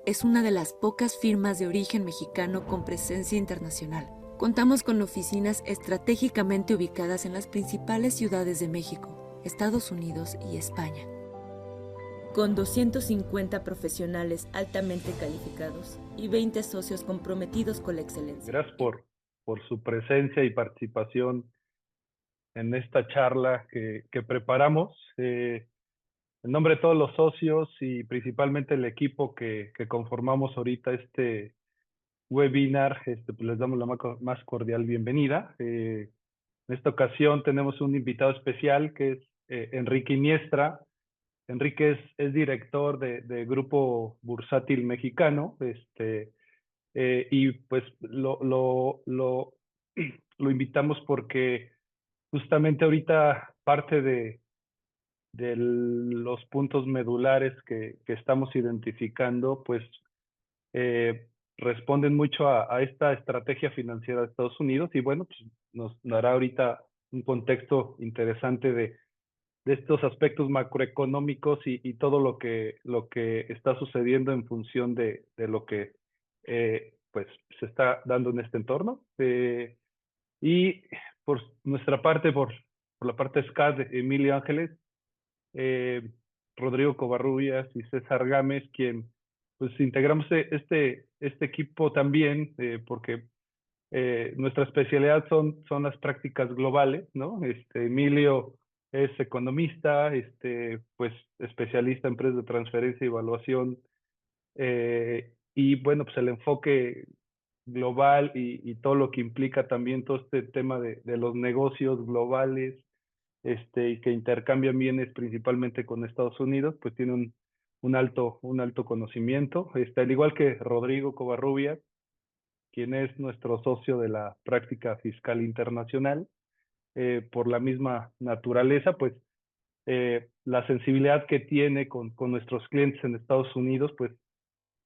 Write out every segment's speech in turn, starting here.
es una de las pocas firmas de origen mexicano con presencia internacional. Contamos con oficinas estratégicamente ubicadas en las principales ciudades de México, Estados Unidos y España. Con 250 profesionales altamente calificados y 20 socios comprometidos con la excelencia. Gracias por su presencia y participación en esta charla que preparamos. En nombre de todos los socios y principalmente el equipo que conformamos ahorita este webinar, pues les damos la más cordial bienvenida. En esta ocasión tenemos un invitado especial que es Enrique Iniestra. Enrique es director de Grupo Bursátil Mexicano, y pues lo invitamos porque justamente ahorita parte de los puntos medulares que estamos identificando, pues eh, responden mucho a esta estrategia financiera de Estados Unidos y bueno, pues nos dará ahorita un contexto interesante de estos aspectos macroeconómicos y todo lo que está sucediendo en función de lo que pues se está dando en este entorno. Y por nuestra parte, por la parte de SCAD, Emilio Ángeles, eh, Rodrigo Covarrubias y César Gámez, quien pues integramos este equipo también, porque nuestra especialidad son las prácticas globales, ¿no? Emilio es economista, pues especialista en empresas de transferencia y evaluación, y bueno, pues el enfoque global y todo lo que implica también todo este tema de los negocios globales, y que intercambian bienes principalmente con Estados Unidos, pues tiene un alto conocimiento, al igual que Rodrigo Covarrubias, quien es nuestro socio de la práctica fiscal internacional. Por la misma naturaleza, pues la sensibilidad que tiene con nuestros clientes en Estados Unidos, pues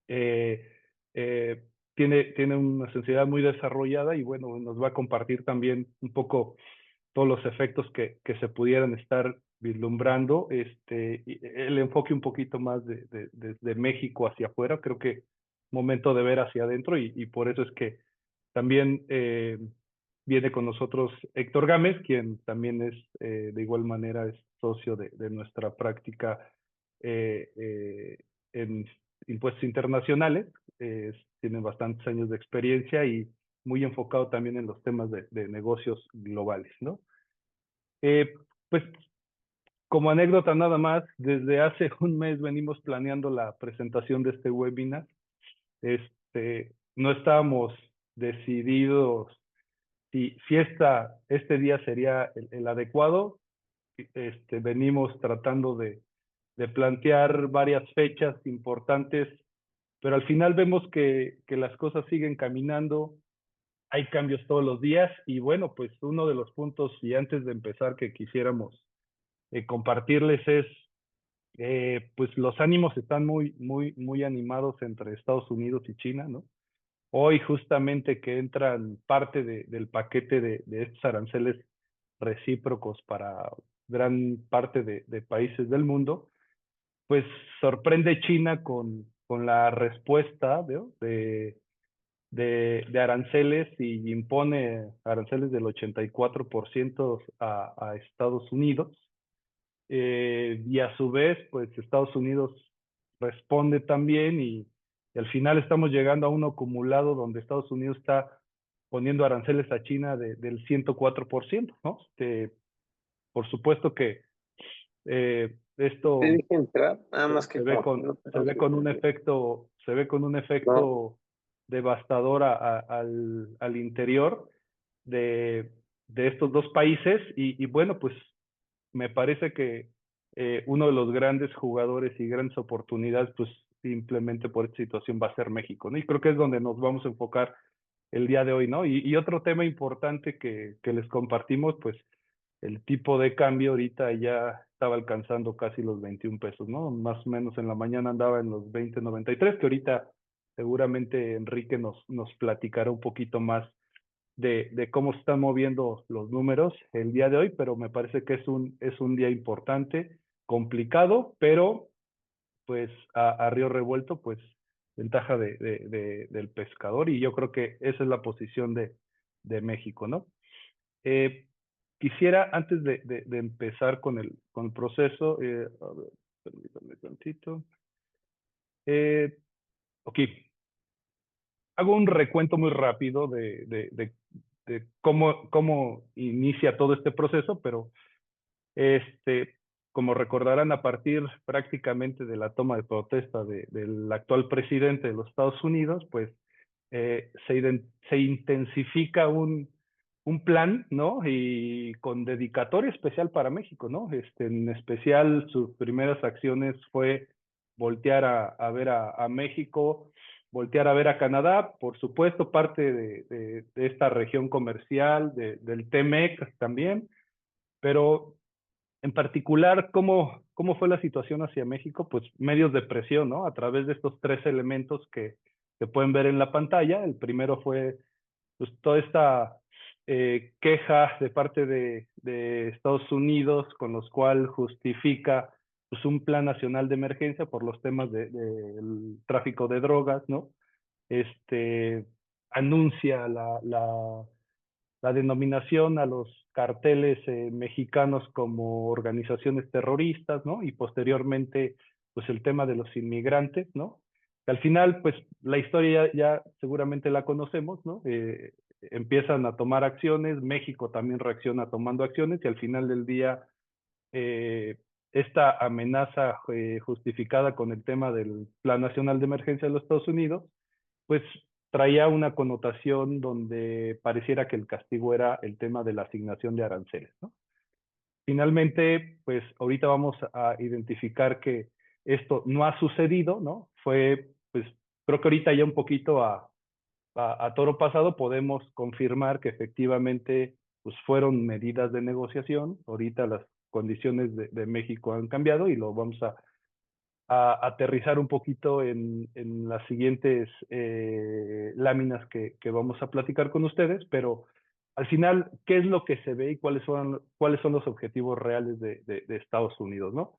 eh, eh, tiene una sensibilidad muy desarrollada y bueno, nos va a compartir también un poco todos los efectos que se pudieran estar vislumbrando, el enfoque un poquito más de México hacia afuera, creo que momento de ver hacia adentro y por eso es que también viene con nosotros Héctor Gámez, quien también es de igual manera es socio de nuestra práctica en impuestos internacionales. Tiene bastantes años de experiencia y muy enfocado también en los temas de negocios globales, ¿no? Eh, pues como anécdota nada más, desde hace un mes venimos planeando la presentación de este webinar. No estábamos decididos si este día sería el adecuado. Venimos tratando de plantear varias fechas importantes, pero al final vemos que las cosas siguen caminando, hay cambios todos los días y bueno, pues uno de los puntos, y antes de empezar que quisiéramos compartirles es, pues los ánimos están muy animados entre Estados Unidos y China, ¿no? Hoy justamente que entran parte del paquete de estos aranceles recíprocos para gran parte de países del mundo, pues sorprende China con la respuesta, ¿no? de aranceles y impone aranceles del 84% a Estados Unidos. Y a su vez, pues Estados Unidos responde también y al final estamos llegando a un acumulado donde Estados Unidos está poniendo aranceles a China del 104%, ¿no? Por supuesto que Te esto dije entrar, nada más se que ve como que con, no se tenemos ve con un entendido. efecto, se ve con un No, efecto devastador al interior de, de estos dos países y bueno, pues me parece que uno de los grandes jugadores y grandes oportunidades, pues simplemente por esta situación va a ser México, ¿no? Y creo que es donde nos vamos a enfocar el día de hoy, ¿no? Y otro tema importante que les compartimos, pues el tipo de cambio ahorita ya estaba alcanzando casi los 21 pesos, ¿no? Más o menos en la mañana andaba en los 20.93, que ahorita seguramente Enrique nos platicará un poquito más de cómo se están moviendo los números el día de hoy, pero me parece que es un día importante, complicado, pero pues a río revuelto, pues ventaja del pescador, y yo creo que esa es la posición de México, ¿no? Eh, Quisiera, antes de empezar con el proceso, a ver, permítame tantito. Eh, ok, hago un recuento muy rápido de cómo inicia todo este proceso, pero este, como recordarán, a partir prácticamente de la toma de protesta del actual presidente de los Estados Unidos, pues se intensifica un plan, ¿no? Y con dedicatoria especial para México, ¿no? En especial, sus primeras acciones fue voltear a ver a México, voltear a ver a Canadá, por supuesto, parte de esta región comercial, del TEMEC también, pero en particular, ¿cómo fue la situación hacia México? Pues medios de presión, ¿no? A través de estos tres elementos que pueden ver en la pantalla. El primero fue pues, toda esta queja de parte de Estados Unidos, con los cual justifica pues, un plan nacional de emergencia por los temas del tráfico de drogas, ¿no? Anuncia la denominación a los carteles mexicanos como organizaciones terroristas, ¿no? Y posteriormente, pues el tema de los inmigrantes, ¿no? Que al final, pues la historia ya seguramente la conocemos, ¿no? Empiezan a tomar acciones, México también reacciona tomando acciones y al final del día, eh, esta amenaza justificada con el tema del Plan Nacional de Emergencia de los Estados Unidos, pues traía una connotación donde pareciera que el castigo era el tema de la asignación de aranceles, ¿no? Finalmente, pues ahorita vamos a identificar que esto no ha sucedido, ¿no? Fue, pues creo que ahorita ya un poquito a toro pasado podemos confirmar que efectivamente pues fueron medidas de negociación. Ahorita las condiciones de México han cambiado y lo vamos a aterrizar un poquito en las siguientes láminas que vamos a platicar con ustedes, pero al final, ¿qué es lo que se ve y cuáles son los objetivos reales de Estados Unidos, ¿no?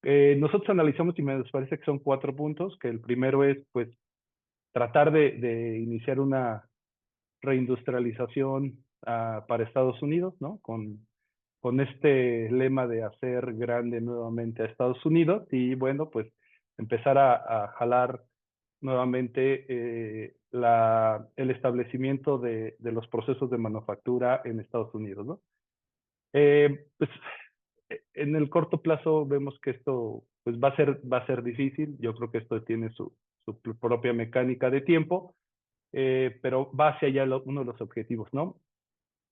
Nosotros analizamos y me parece que son 4 puntos, que el primero es, pues, tratar de iniciar una reindustrialización para Estados Unidos, ¿no? Con este lema de hacer grande nuevamente a Estados Unidos y bueno, pues empezar a jalar nuevamente el establecimiento de los procesos de manufactura en Estados Unidos, ¿no? Pues en el corto plazo vemos que esto pues va a ser difícil. Yo creo que esto tiene su propia mecánica de tiempo, pero va hacia allá uno de los objetivos, ¿no?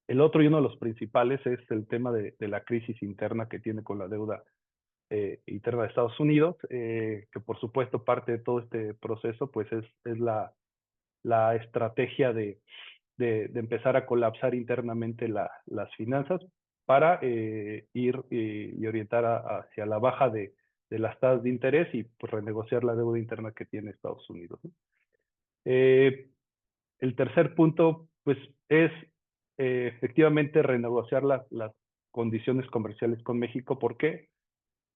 El otro y uno de los principales es el tema de la crisis interna que tiene con la deuda interna de Estados Unidos, que por supuesto parte de todo este proceso pues es la estrategia de empezar a colapsar internamente las finanzas para ir y orientar hacia la baja de las tasas de interés y pues, renegociar la deuda interna que tiene Estados Unidos, ¿no? Eh, el tercer punto, pues, es efectivamente renegociar las condiciones comerciales con México. ¿Por qué?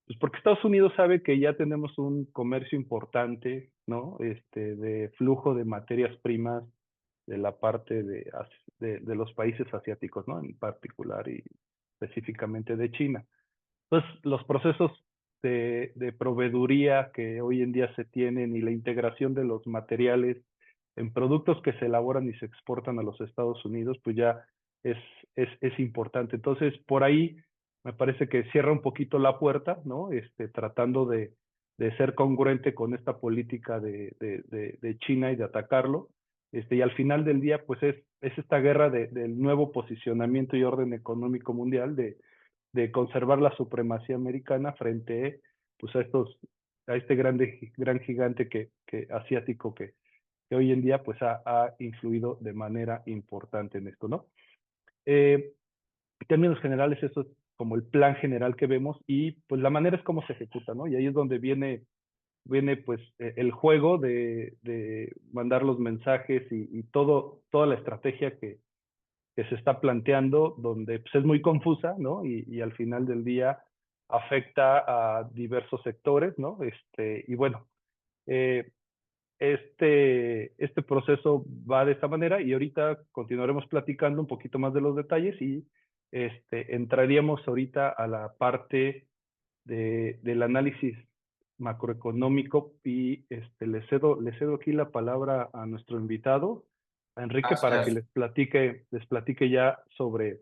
Pues porque Estados Unidos sabe que ya tenemos un comercio importante, ¿no? De flujo de materias primas de la parte de los países asiáticos, ¿no? En particular y específicamente de China. Entonces, los procesos de proveeduría que hoy en día se tienen y la integración de los materiales en productos que se elaboran y se exportan a los Estados Unidos, pues ya es, es importante. Entonces, por ahí me parece que cierra un poquito la puerta, ¿no? Tratando de ser congruente con esta política de China y de atacarlo. Y al final del día, pues es esta guerra del nuevo posicionamiento y orden económico mundial de conservar la supremacía americana frente pues, a este gran gigante asiático que hoy en día pues, ha influido de manera importante en esto, ¿no? En términos generales, eso es como el plan general que vemos y pues la manera es cómo se ejecuta, ¿no? Y ahí es donde viene pues el juego de mandar los mensajes y toda la estrategia que se está planteando, donde pues, es muy confusa, ¿no? Y al final del día afecta a diversos sectores, ¿no? Y bueno, eh, este proceso va de esta manera y ahorita continuaremos platicando un poquito más de los detalles y entraríamos ahorita a la parte del análisis macroeconómico y le cedo aquí la palabra a nuestro invitado, a Enrique, para que Gracias. les platique ya sobre un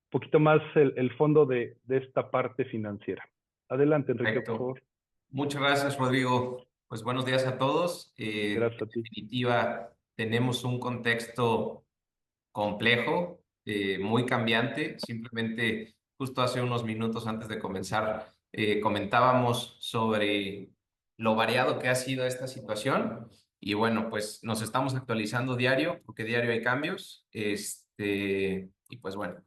poquito más el fondo de esta parte financiera. Adelante, Enrique, por Perfecto. favor. Muchas gracias, Rodrigo. Pues buenos días a todos. Gracias a En ti. definitiva, tenemos un contexto complejo, muy cambiante. Simplemente, justo hace unos minutos antes de comenzar, comentábamos sobre lo variado que ha sido esta situación. Y bueno, pues nos estamos actualizando diario, porque diario hay cambios. Y pues bueno,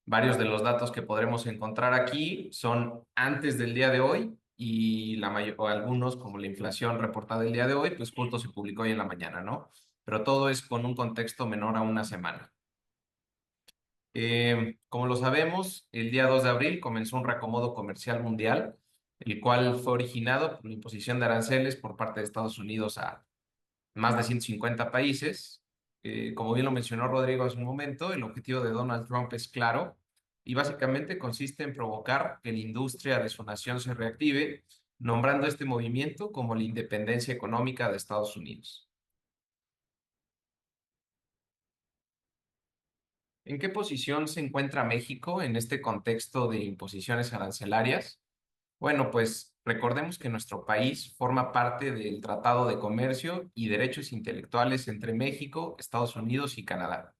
varios de los datos que podremos encontrar aquí son antes del día de hoy y o algunos, como la inflación reportada el día de hoy, pues justo se publicó hoy en la mañana, ¿no? Pero todo es con un contexto menor a una semana. Como lo sabemos, el día 2 de abril comenzó un reacomodo comercial mundial, el cual fue originado por la imposición de aranceles por parte de Estados Unidos a más de 150 países. Como bien lo mencionó Rodrigo hace un momento, el objetivo de Donald Trump es claro y básicamente consiste en provocar que la industria de su nación se reactive, nombrando este movimiento como la independencia económica de Estados Unidos. ¿En qué posición se encuentra México en este contexto de imposiciones arancelarias? Bueno, pues recordemos que nuestro país forma parte del Tratado de Comercio y Derechos Intelectuales entre México, Estados Unidos y Canadá,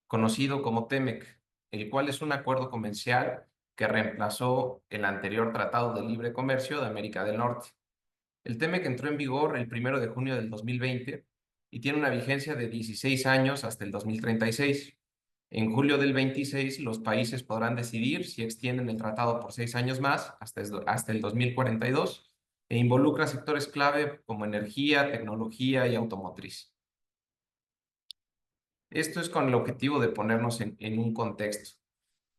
conocido como TEMEC, el cual es un acuerdo comercial que reemplazó el anterior Tratado de Libre Comercio de América del Norte. El TEMEC entró en vigor el 1 de junio del 2020 y tiene una vigencia de 16 años hasta el 2036. En julio del 26, los países podrán decidir si extienden el tratado por 6 años más, hasta el 2042, e involucra sectores clave como energía, tecnología y automotriz. Esto es con el objetivo de ponernos en un contexto.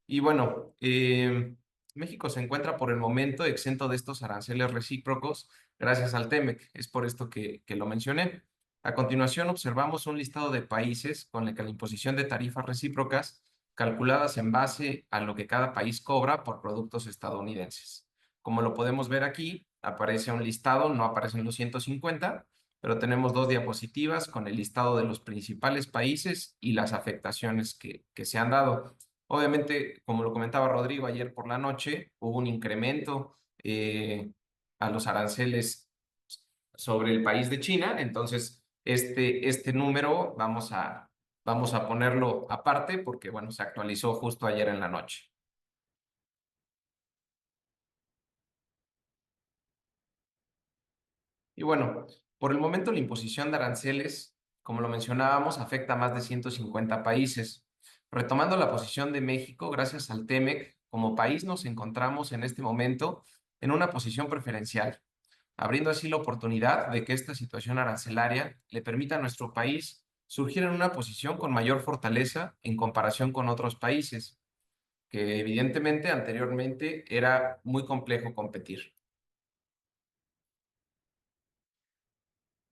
Y bueno, México se encuentra por el momento exento de estos aranceles recíprocos gracias al TEMEC. Es por esto que lo mencioné. A continuación, observamos un listado de países con el que la imposición de tarifas recíprocas calculadas en base a lo que cada país cobra por productos estadounidenses. Como lo podemos ver aquí, aparece un listado, no aparecen los 150, pero tenemos dos diapositivas con el listado de los principales países y las afectaciones que se han dado. Obviamente, como lo comentaba Rodrigo ayer por la noche, hubo un incremento a los aranceles sobre el país de China. Entonces, este número vamos a ponerlo aparte porque, bueno, se actualizó justo ayer en la noche. Y bueno, por el momento la imposición de aranceles, como lo mencionábamos, afecta a más de 150 países. Retomando la posición de México, gracias al TEMEC, como país nos encontramos en este momento en una posición preferencial, abriendo así la oportunidad de que esta situación arancelaria le permita a nuestro país surgir en una posición con mayor fortaleza en comparación con otros países, que evidentemente anteriormente era muy complejo competir.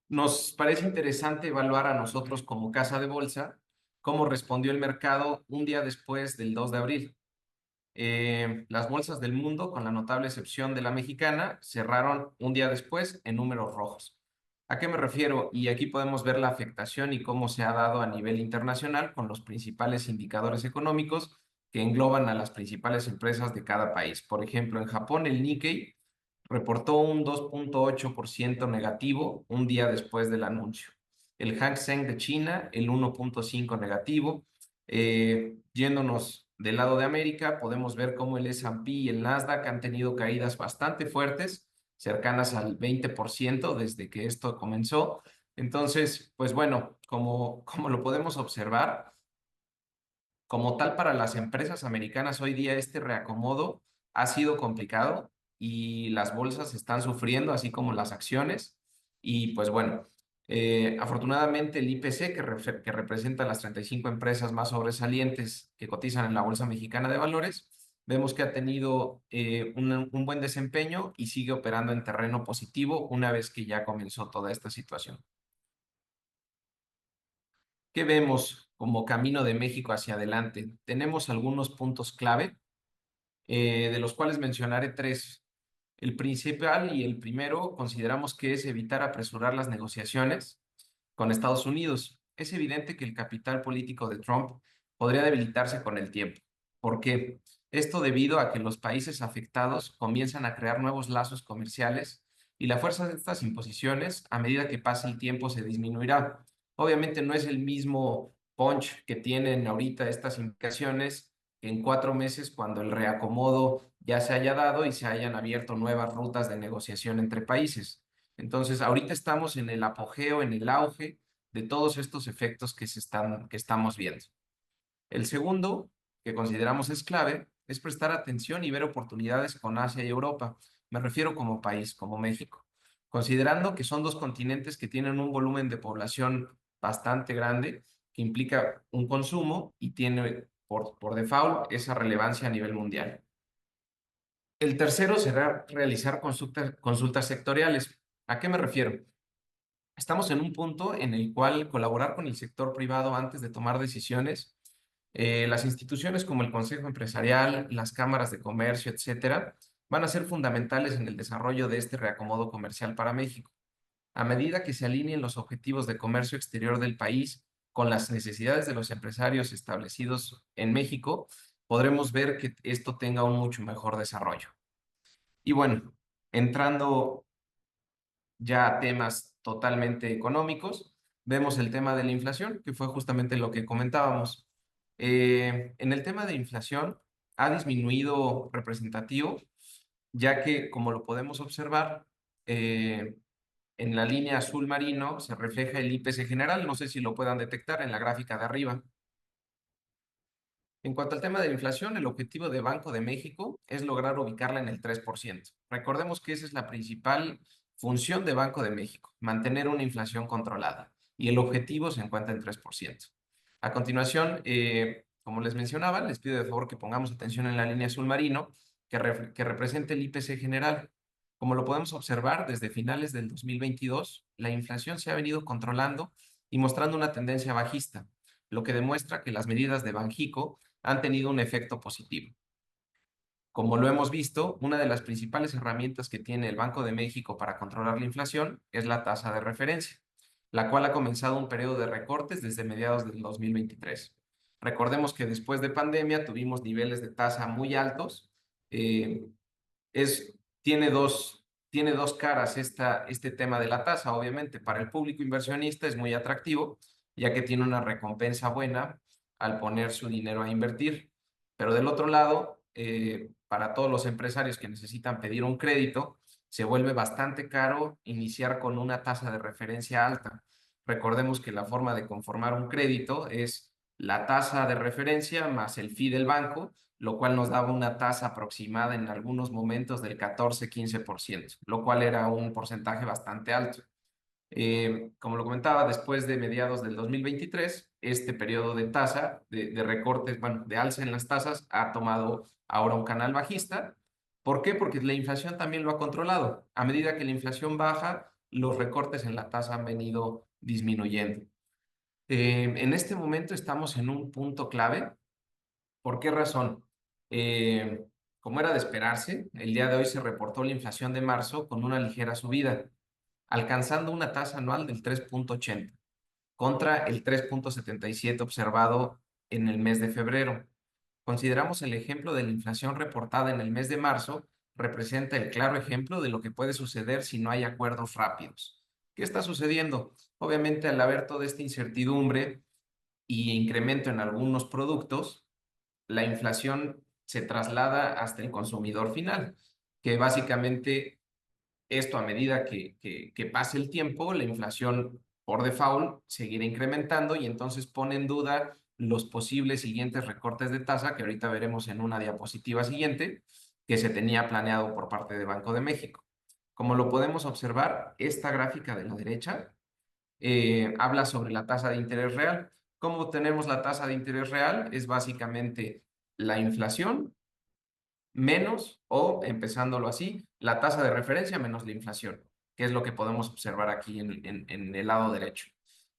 Nos parece interesante evaluar a nosotros como casa de bolsa cómo respondió el mercado un día después del 2 de abril. Las bolsas del mundo, con la notable excepción de la mexicana, cerraron un día después en números rojos. ¿A qué me refiero? Y aquí podemos ver la afectación y cómo se ha dado a nivel internacional con los principales indicadores económicos que engloban a las principales empresas de cada país. Por ejemplo, en Japón el Nikkei reportó un 2,8% negativo un día después del anuncio. El Hang Seng de China, el 1,5% negativo. Yéndonos del lado de América, podemos ver cómo el S&P y el Nasdaq han tenido caídas bastante fuertes, cercanas al 20% desde que esto comenzó. Entonces, pues bueno, como lo podemos observar, como tal, para las empresas americanas hoy día este reacomodo ha sido complicado y las bolsas están sufriendo, así como las acciones. Y pues bueno, afortunadamente el IPC, que representa las 35 empresas más sobresalientes que cotizan en la Bolsa Mexicana de Valores, vemos que ha tenido un buen desempeño y sigue operando en terreno positivo una vez que ya comenzó toda esta situación. ¿Qué vemos como camino de México hacia adelante? Tenemos algunos puntos clave, de los cuales mencionaré tres. El principal y el primero consideramos que es evitar apresurar las negociaciones con Estados Unidos. Es evidente que el capital político de Trump podría debilitarse con el tiempo. ¿Por qué? Esto debido a que los países afectados comienzan a crear nuevos lazos comerciales y la fuerza de estas imposiciones, a medida que pase el tiempo, se disminuirá. Obviamente no es el mismo punch que tienen ahorita estas implicaciones que en 4 meses, cuando el reacomodo ya se haya dado y se hayan abierto nuevas rutas de negociación entre países. Entonces, ahorita estamos en el apogeo, en el auge de todos estos efectos que estamos viendo. El segundo, que consideramos es clave, es prestar atención y ver oportunidades con Asia y Europa. Me refiero como país, como México, considerando que son dos continentes que tienen un volumen de población bastante grande, que implica un consumo y tiene por default esa relevancia a nivel mundial. El tercero será realizar consultas sectoriales. ¿A qué me refiero? Estamos en un punto en el cual colaborar con el sector privado antes de tomar decisiones. Las instituciones como el Consejo Empresarial, las cámaras de comercio, etcétera, van a ser fundamentales en el desarrollo de este reacomodo comercial para México. A medida que se alineen los objetivos de comercio exterior del país con las necesidades de los empresarios establecidos en México, podremos ver que esto tenga un mucho mejor desarrollo. Y bueno, entrando ya a temas totalmente económicos, vemos el tema de la inflación, que fue justamente lo que comentábamos. En el tema de inflación ha disminuido representativo, ya que, como lo podemos observar, en la línea azul marino se refleja el IPC general, no sé si lo puedan detectar en la gráfica de arriba. En cuanto al tema de la inflación, el objetivo de Banco de México es lograr ubicarla en el 3%. Recordemos que esa es la principal función de Banco de México, mantener una inflación controlada, y el objetivo se encuentra en 3%. A continuación, como les mencionaba, les pido de favor que pongamos atención en la línea azul marino que representa el IPC general. Como lo podemos observar, desde finales del 2022, la inflación se ha venido controlando y mostrando una tendencia bajista, lo que demuestra que las medidas de Banjico han tenido un efecto positivo. Como lo hemos visto, una de las principales herramientas que tiene el Banco de México para controlar la inflación es la tasa de referencia, la cual ha comenzado un periodo de recortes desde mediados del 2023. Recordemos que después de pandemia tuvimos niveles de tasa muy altos. Eh, tiene dos caras este tema de la tasa. Obviamente, para el público inversionista es muy atractivo, ya que tiene una recompensa buena al poner su dinero a invertir. Pero del otro lado, para todos los empresarios que necesitan pedir un crédito, se vuelve bastante caro iniciar con una tasa de referencia alta. Recordemos que la forma de conformar un crédito es la tasa de referencia más el fee del banco, lo cual nos daba una tasa aproximada en algunos momentos del 14-15%, lo cual era un porcentaje bastante alto. Como lo comentaba, después de mediados del 2023, este periodo de tasa, de recortes, bueno, de alza en las tasas, ha tomado ahora un canal bajista. ¿Por qué? Porque la inflación también lo ha controlado. A medida que la inflación baja, los recortes en la tasa han venido disminuyendo. En este momento estamos en un punto clave. ¿Por qué razón? Eh, Como era de esperarse, el día de hoy se reportó la inflación de marzo con una ligera subida, alcanzando una tasa anual del 3,80 contra el 3,77 observado en el mes de febrero. Consideramos el ejemplo de la inflación reportada en el mes de marzo representa el claro ejemplo de lo que puede suceder si no hay acuerdos rápidos. ¿Qué está sucediendo? Obviamente, al haber toda esta incertidumbre y incremento en algunos productos, la inflación se traslada hasta el consumidor final, que básicamente esto, a medida que pase el tiempo, la inflación por default seguirá incrementando y entonces pone en duda los posibles siguientes recortes de tasa que ahorita veremos en una diapositiva siguiente que se tenía planeado por parte de Banco de México. Como lo podemos observar, esta gráfica de la derecha habla sobre la tasa de interés real. ¿Cómo obtenemos la tasa de interés real? Es básicamente la inflación menos, o empezándolo así, la tasa de referencia menos la inflación, que es lo que podemos observar aquí en el lado derecho.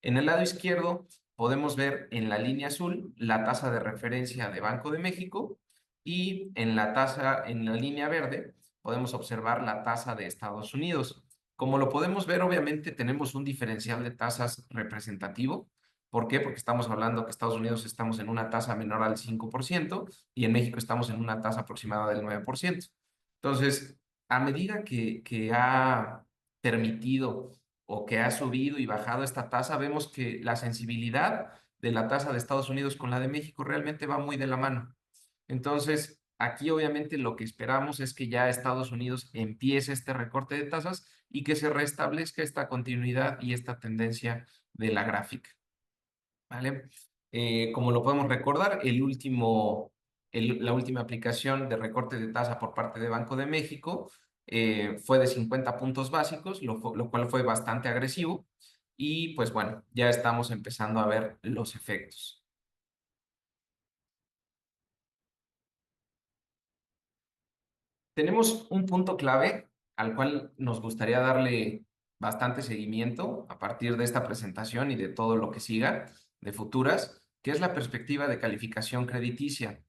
En el lado izquierdo podemos ver en la línea azul la tasa de referencia de Banco de México, y en la línea verde podemos observar la tasa de Estados Unidos. Como lo podemos ver, obviamente tenemos un diferencial de tasas representativo. ¿Por qué? Porque estamos hablando que Estados Unidos estamos en una tasa menor al 5% y en México estamos en una tasa aproximada del 9%. Entonces, a medida que ha permitido o que ha subido y bajado esta tasa, vemos que la sensibilidad de la tasa de Estados Unidos con la de México realmente va muy de la mano. Entonces, aquí obviamente lo que esperamos es que ya Estados Unidos empiece este recorte de tasas y que se restablezca esta continuidad y esta tendencia de la gráfica. ¿Vale? Como lo podemos recordar, la última aplicación de recorte de tasa por parte de Banco de México fue de 50 puntos básicos, lo cual fue bastante agresivo, y pues bueno, ya estamos empezando a ver los efectos. Tenemos un punto clave al cual nos gustaría darle bastante seguimiento a partir de esta presentación y de todo lo que siga de futuras, que es la perspectiva de calificación crediticia.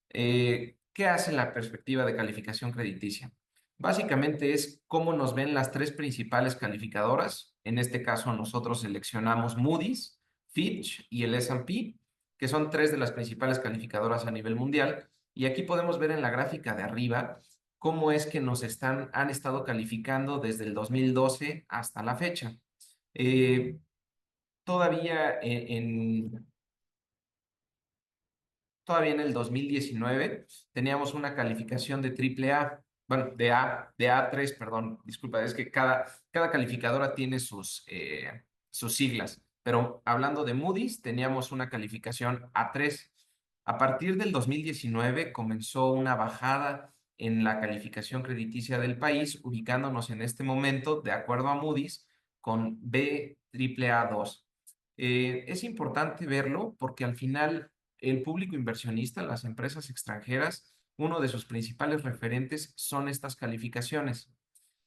¿Qué hace la perspectiva de calificación crediticia? Básicamente es cómo nos ven las tres principales calificadoras. En este caso nosotros seleccionamos Moody's, Fitch y el S&P, que son tres de las principales calificadoras a nivel mundial. Y aquí podemos ver en la gráfica de arriba cómo es que han estado calificando desde el 2012 hasta la fecha. Eh, todavía todavía en el 2019 teníamos una calificación de triple A, bueno, de A3, perdón, disculpa, es que cada calificadora tiene sus siglas, pero hablando de Moody's, teníamos una calificación A3. A partir del 2019 comenzó una bajada en la calificación crediticia del país, ubicándonos en este momento, de acuerdo a Moody's, con B triple A2. Es importante verlo porque al final el público inversionista, las empresas extranjeras, uno de sus principales referentes son estas calificaciones,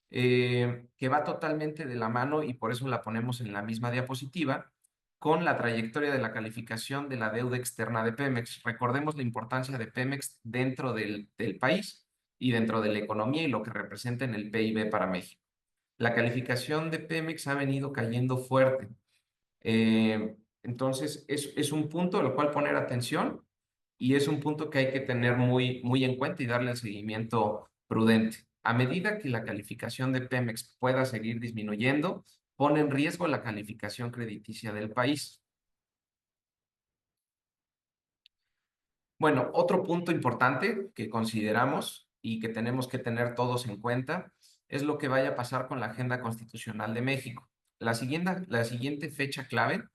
que va totalmente de la mano, y por eso la ponemos en la misma diapositiva, con la trayectoria de la calificación de la deuda externa de Pemex. Recordemos la importancia de Pemex dentro del país y dentro de la economía y lo que representa en el PIB para México. La calificación de Pemex ha venido cayendo fuerte. Entonces, es un punto al cual poner atención, y es un punto que hay que tener muy, muy en cuenta y darle el seguimiento prudente. A medida que la calificación de Pemex pueda seguir disminuyendo, pone en riesgo la calificación crediticia del país. Bueno, otro punto importante que consideramos y que tenemos que tener todos en cuenta es lo que vaya a pasar con la agenda constitucional de México. La siguiente fecha clave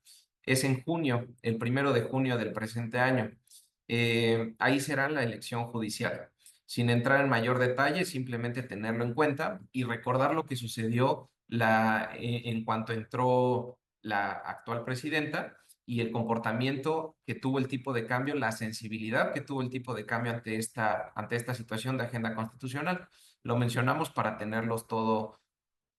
es en junio, el 1 de junio del presente año. Ahí será la elección judicial. Sin entrar en mayor detalle, simplemente tenerlo en cuenta y recordar lo que sucedió en cuanto entró la actual presidenta, y el comportamiento que tuvo el tipo de cambio, la sensibilidad que tuvo el tipo de cambio ante esta situación de agenda constitucional. Lo mencionamos para tenerlos todo.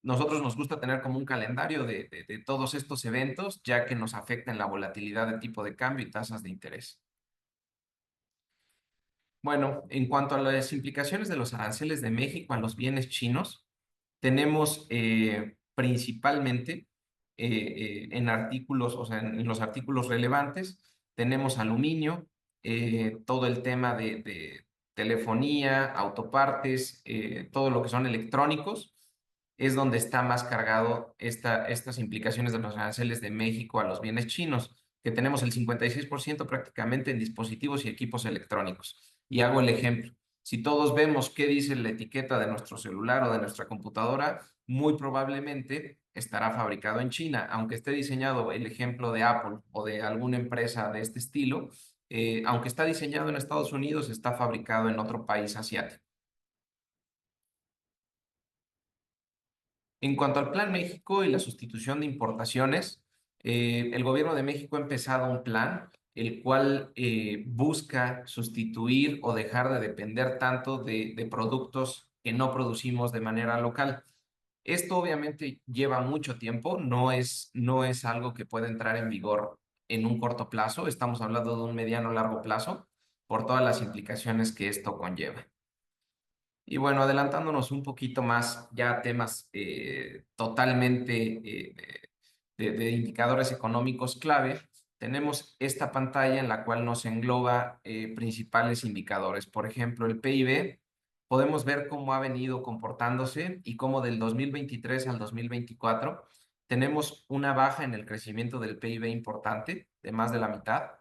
Nosotros nos gusta tener como un calendario de todos estos eventos, ya que nos afectan la volatilidad de tipo de cambio y tasas de interés. Bueno, en cuanto a las implicaciones de los aranceles de México a los bienes chinos, tenemos principalmente en artículos, o sea, en los artículos relevantes, tenemos aluminio, todo el tema de telefonía, autopartes, todo lo que son electrónicos, es donde está más cargado estas implicaciones de los aranceles de México a los bienes chinos, que tenemos el 56% prácticamente en dispositivos y equipos electrónicos. Y hago el ejemplo. Si todos vemos qué dice la etiqueta de nuestro celular o de nuestra computadora, muy probablemente estará fabricado en China, aunque esté diseñado, el ejemplo de Apple o de alguna empresa de este estilo, aunque está diseñado en Estados Unidos, está fabricado en otro país asiático. En cuanto al Plan México y la sustitución de importaciones, el gobierno de México ha empezado un plan el cual busca sustituir o dejar de depender tanto de productos que no producimos de manera local. Esto obviamente lleva mucho tiempo, no es algo que pueda entrar en vigor en un corto plazo, estamos hablando de un mediano largo plazo por todas las implicaciones que esto conlleva. Y bueno, adelantándonos un poquito más ya a temas totalmente de indicadores económicos clave, tenemos esta pantalla en la cual nos engloba principales indicadores. Por ejemplo, el PIB, podemos ver cómo ha venido comportándose y cómo del 2023 al 2024 tenemos una baja en el crecimiento del PIB importante, de más de la mitad.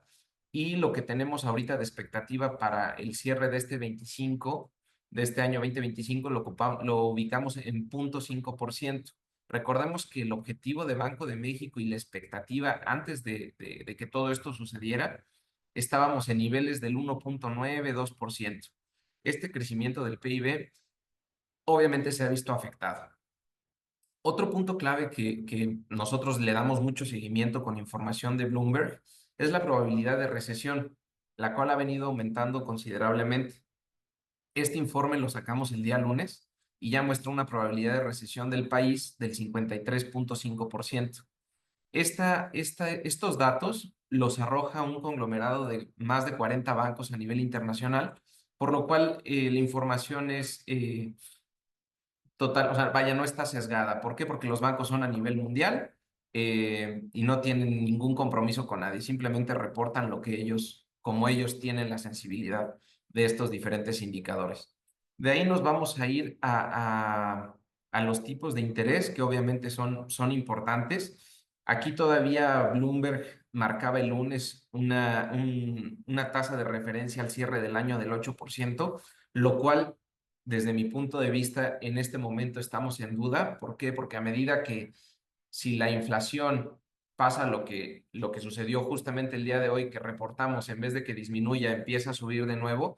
Y lo que tenemos ahorita de expectativa para el cierre de este 25 de este año 2025 lo ubicamos en 0.5%. Recordemos que el objetivo de Banco de México y la expectativa antes de que todo esto sucediera, estábamos en niveles del 1.9, 2%. Este crecimiento del PIB obviamente se ha visto afectado. Otro punto clave que nosotros le damos mucho seguimiento con información de Bloomberg es la probabilidad de recesión, la cual ha venido aumentando considerablemente. Este informe lo sacamos el día lunes y ya muestra una probabilidad de recesión del país del 53.5%. Estos datos los arroja un conglomerado de más de 40 bancos a nivel internacional, por lo cual la información es total, o sea, vaya, no está sesgada. ¿Por qué? Porque los bancos son a nivel mundial y no tienen ningún compromiso con nadie, simplemente reportan lo que ellos, como ellos tienen la sensibilidad de estos diferentes indicadores. De ahí nos vamos a ir a los tipos de interés, que obviamente son importantes. Aquí todavía Bloomberg marcaba el lunes una tasa de referencia al cierre del año del 8%, lo cual desde mi punto de vista, en este momento estamos en duda. ¿Por qué? Porque a medida que si la inflación pasa lo que sucedió justamente el día de hoy que reportamos, en vez de que disminuya, empieza a subir de nuevo,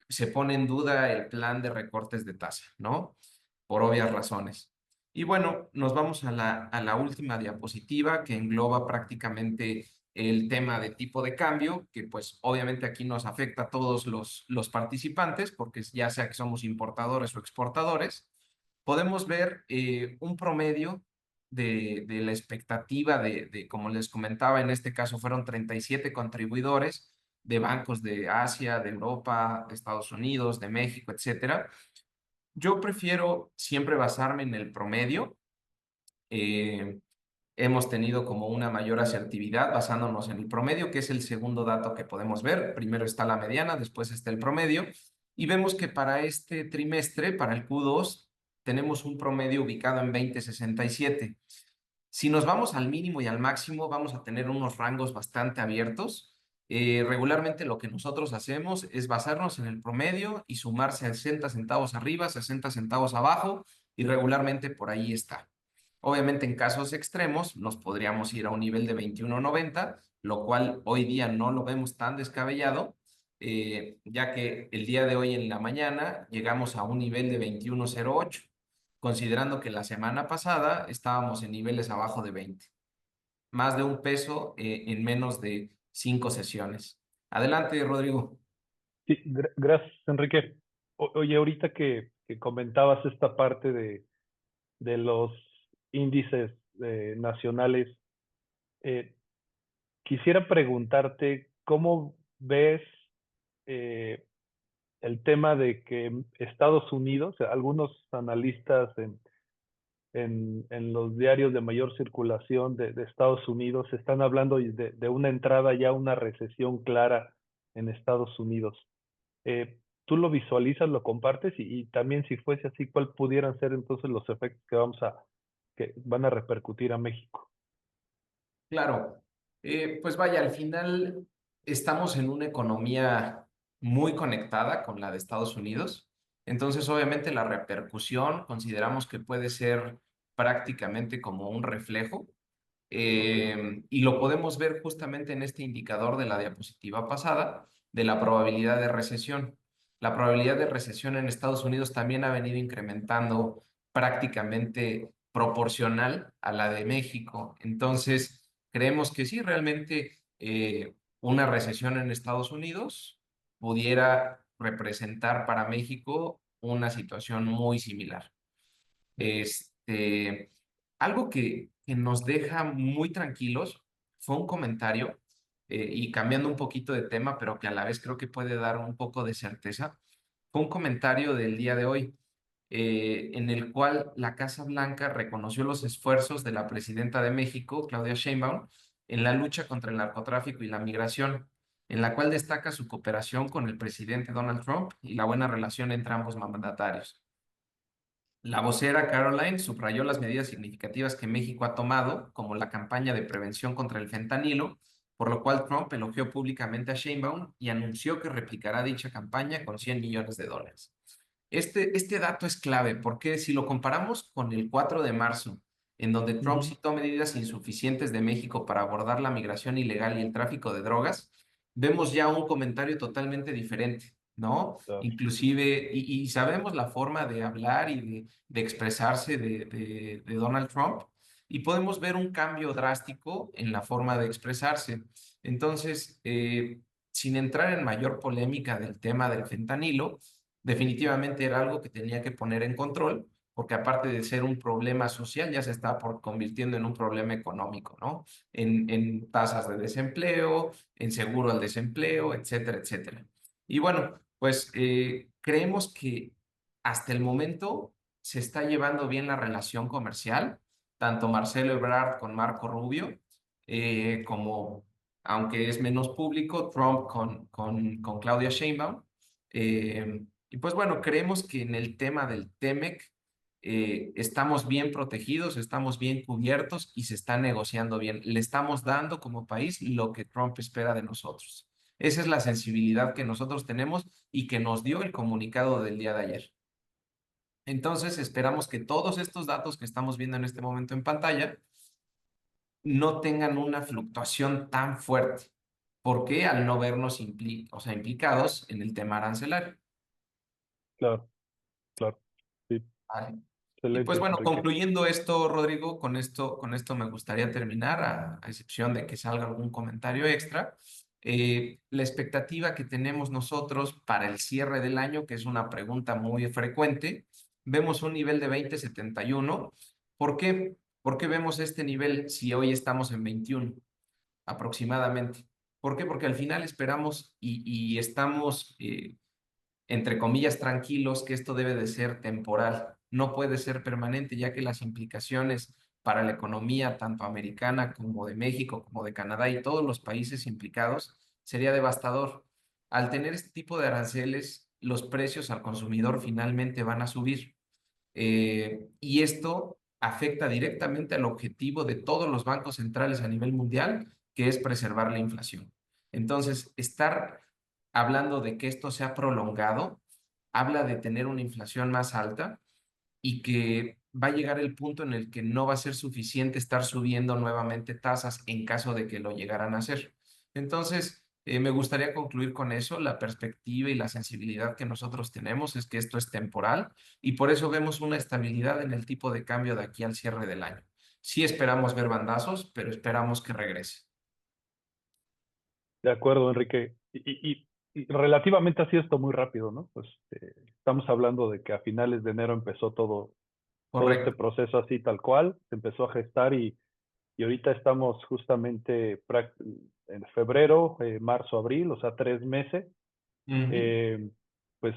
se pone en duda el plan de recortes de tasa, ¿no? Por obvias razones. Y bueno, nos vamos a la última diapositiva que engloba prácticamente el tema de tipo de cambio, que pues obviamente aquí nos afecta a todos los participantes, porque ya sea que somos importadores o exportadores, podemos ver un promedio de la expectativa como les comentaba, en este caso fueron 37 contribuidores de bancos de Asia, de Europa, de Estados Unidos, de México, etcétera. Yo prefiero siempre basarme en el promedio. Eh, Hemos tenido como una mayor asertividad basándonos en el promedio, que es el segundo dato que podemos ver. Primero está la mediana, después está el promedio. Y vemos que para este trimestre, para el Q2, tenemos un promedio ubicado en 20.67. Si nos vamos al mínimo y al máximo, vamos a tener unos rangos bastante abiertos. Regularmente lo que nosotros hacemos es basarnos en el promedio y sumar 60 centavos arriba, 60 centavos abajo, y regularmente por ahí está. Obviamente en casos extremos nos podríamos ir a un nivel de 21.90, lo cual hoy día no lo vemos tan descabellado, ya que el día de hoy en la mañana llegamos a un nivel de 21.08, considerando que la semana pasada estábamos en niveles abajo de 20, más de un peso en menos de 5 sesiones. Adelante, Rodrigo. Sí, gracias, Enrique. Oye, ahorita que comentabas esta parte de los índices nacionales, eh, quisiera preguntarte cómo ves eh, el tema de que Estados Unidos, algunos analistas en los diarios de mayor circulación de Estados Unidos están hablando de una entrada ya a una recesión clara en Estados Unidos. ¿Tú lo visualizas, lo compartes? Y también si fuese así, ¿cuál pudieran ser entonces los efectos que van a repercutir a México? Claro, pues vaya, al final estamos en una economía muy conectada con la de Estados Unidos, entonces obviamente la repercusión consideramos que puede ser prácticamente como un reflejo y lo podemos ver justamente en este indicador de la diapositiva pasada de la probabilidad de recesión. La probabilidad de recesión en Estados Unidos también ha venido incrementando prácticamente proporcional a la de México. Entonces, creemos que sí, realmente una recesión en Estados Unidos pudiera representar para México una situación muy similar. Este, algo que nos deja muy tranquilos fue un comentario, y cambiando un poquito de tema, pero que a la vez creo que puede dar un poco de certeza, fue un comentario del día de hoy, en el cual la Casa Blanca reconoció los esfuerzos de la presidenta de México, Claudia Sheinbaum, en la lucha contra el narcotráfico y la migración, en la cual destaca su cooperación con el presidente Donald Trump y la buena relación entre ambos mandatarios. La vocera Caroline subrayó las medidas significativas que México ha tomado, como la campaña de prevención contra el fentanilo, por lo cual Trump elogió públicamente a Sheinbaum y anunció que replicará dicha campaña con $100 millones. Este dato es clave porque si lo comparamos con el 4 de marzo, en donde Trump Ujú. citó medidas insuficientes de México para abordar la migración ilegal y el tráfico de drogas, vemos ya un comentario totalmente diferente, ¿no? Claro. Inclusive, y sabemos la forma de hablar y de expresarse de Donald Trump, y podemos ver un cambio drástico en la forma de expresarse. Entonces, sin entrar en mayor polémica del tema del fentanilo, definitivamente era algo que tenía que poner en control, porque aparte de ser un problema social, ya se está convirtiendo en un problema económico, ¿no? En tasas de desempleo, en seguro al desempleo, etcétera, etcétera. Y bueno, pues creemos que hasta el momento se está llevando bien la relación comercial, tanto Marcelo Ebrard con Marco Rubio, como, aunque es menos público, Trump con Claudia Sheinbaum. Y pues bueno, creemos que en el tema del TEMEC estamos bien protegidos, estamos bien cubiertos y se está negociando bien. Le estamos dando como país lo que Trump espera de nosotros. Esa es la sensibilidad que nosotros tenemos y que nos dio el comunicado del día de ayer. Entonces, esperamos que todos estos datos que estamos viendo en este momento en pantalla no tengan una fluctuación tan fuerte. ¿Por qué? Al no vernos o sea, implicados en el tema arancelario. Claro, claro. Sí, ¿Vale? Y pues excelente, bueno, Enrique. concluyendo esto, Rodrigo, con esto me gustaría terminar, a excepción de que salga algún comentario extra. La expectativa que tenemos nosotros para el cierre del año, que es una pregunta muy frecuente, vemos un nivel de 20.71. ¿Por qué? ¿Por qué vemos este nivel si hoy estamos en 21 aproximadamente? ¿Por qué? Porque al final esperamos y estamos, entre comillas, tranquilos que esto debe de ser temporal, no puede ser permanente, ya que las implicaciones para la economía, tanto americana como de México, como de Canadá y todos los países implicados, sería devastador. Al tener este tipo de aranceles, los precios al consumidor finalmente van a subir. Y esto afecta directamente al objetivo de todos los bancos centrales a nivel mundial, que es preservar la inflación. Entonces, estar hablando de que esto sea prolongado, habla de tener una inflación más alta y que va a llegar el punto en el que no va a ser suficiente estar subiendo nuevamente tasas en caso de que lo llegaran a hacer. Entonces, me gustaría concluir con eso. La perspectiva y la sensibilidad que nosotros tenemos es que esto es temporal y por eso vemos una estabilidad en el tipo de cambio de aquí al cierre del año. Sí esperamos ver bandazos, pero esperamos que regrese. De acuerdo, Enrique. Y relativamente ha sido esto muy rápido, ¿no? Pues estamos hablando de que a finales de enero empezó todo este Correcto. proceso así tal cual, se empezó a gestar y ahorita estamos justamente en febrero, marzo, abril, o sea, 3 meses. Ujú. Eh, pues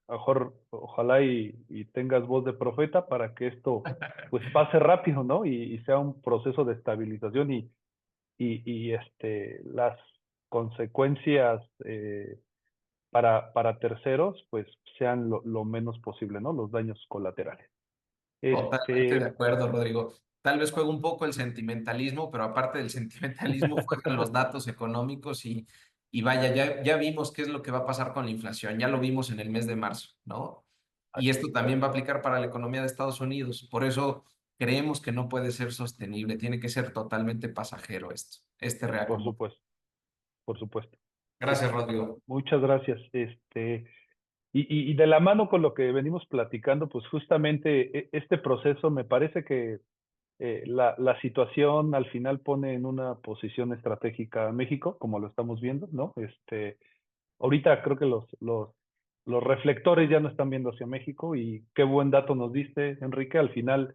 a lo mejor, ojalá y tengas voz de profeta para que esto pues pase rápido, ¿no? Y sea un proceso de estabilización y las consecuencias para terceros pues sean lo menos posible, ¿no? Los daños colaterales. Totalmente de Este, acuerdo, Rodrigo. Tal vez juega un poco el sentimentalismo, pero aparte del sentimentalismo juegan los datos económicos y vaya, ya vimos qué es lo que va a pasar con la inflación, ya lo vimos en el mes de marzo, ¿no? Y esto también va a aplicar para la economía de Estados Unidos. Por eso creemos que no puede ser sostenible, tiene que ser totalmente pasajero este por reacomodo. supuesto, por supuesto. Gracias, Rodrigo. Muchas gracias. Y de la mano con lo que venimos platicando, pues justamente este proceso me parece que la situación al final pone en una posición estratégica a México, como lo estamos viendo, ¿no? Ahorita creo que los reflectores ya no están viendo hacia México y qué buen dato nos diste, Enrique. Al final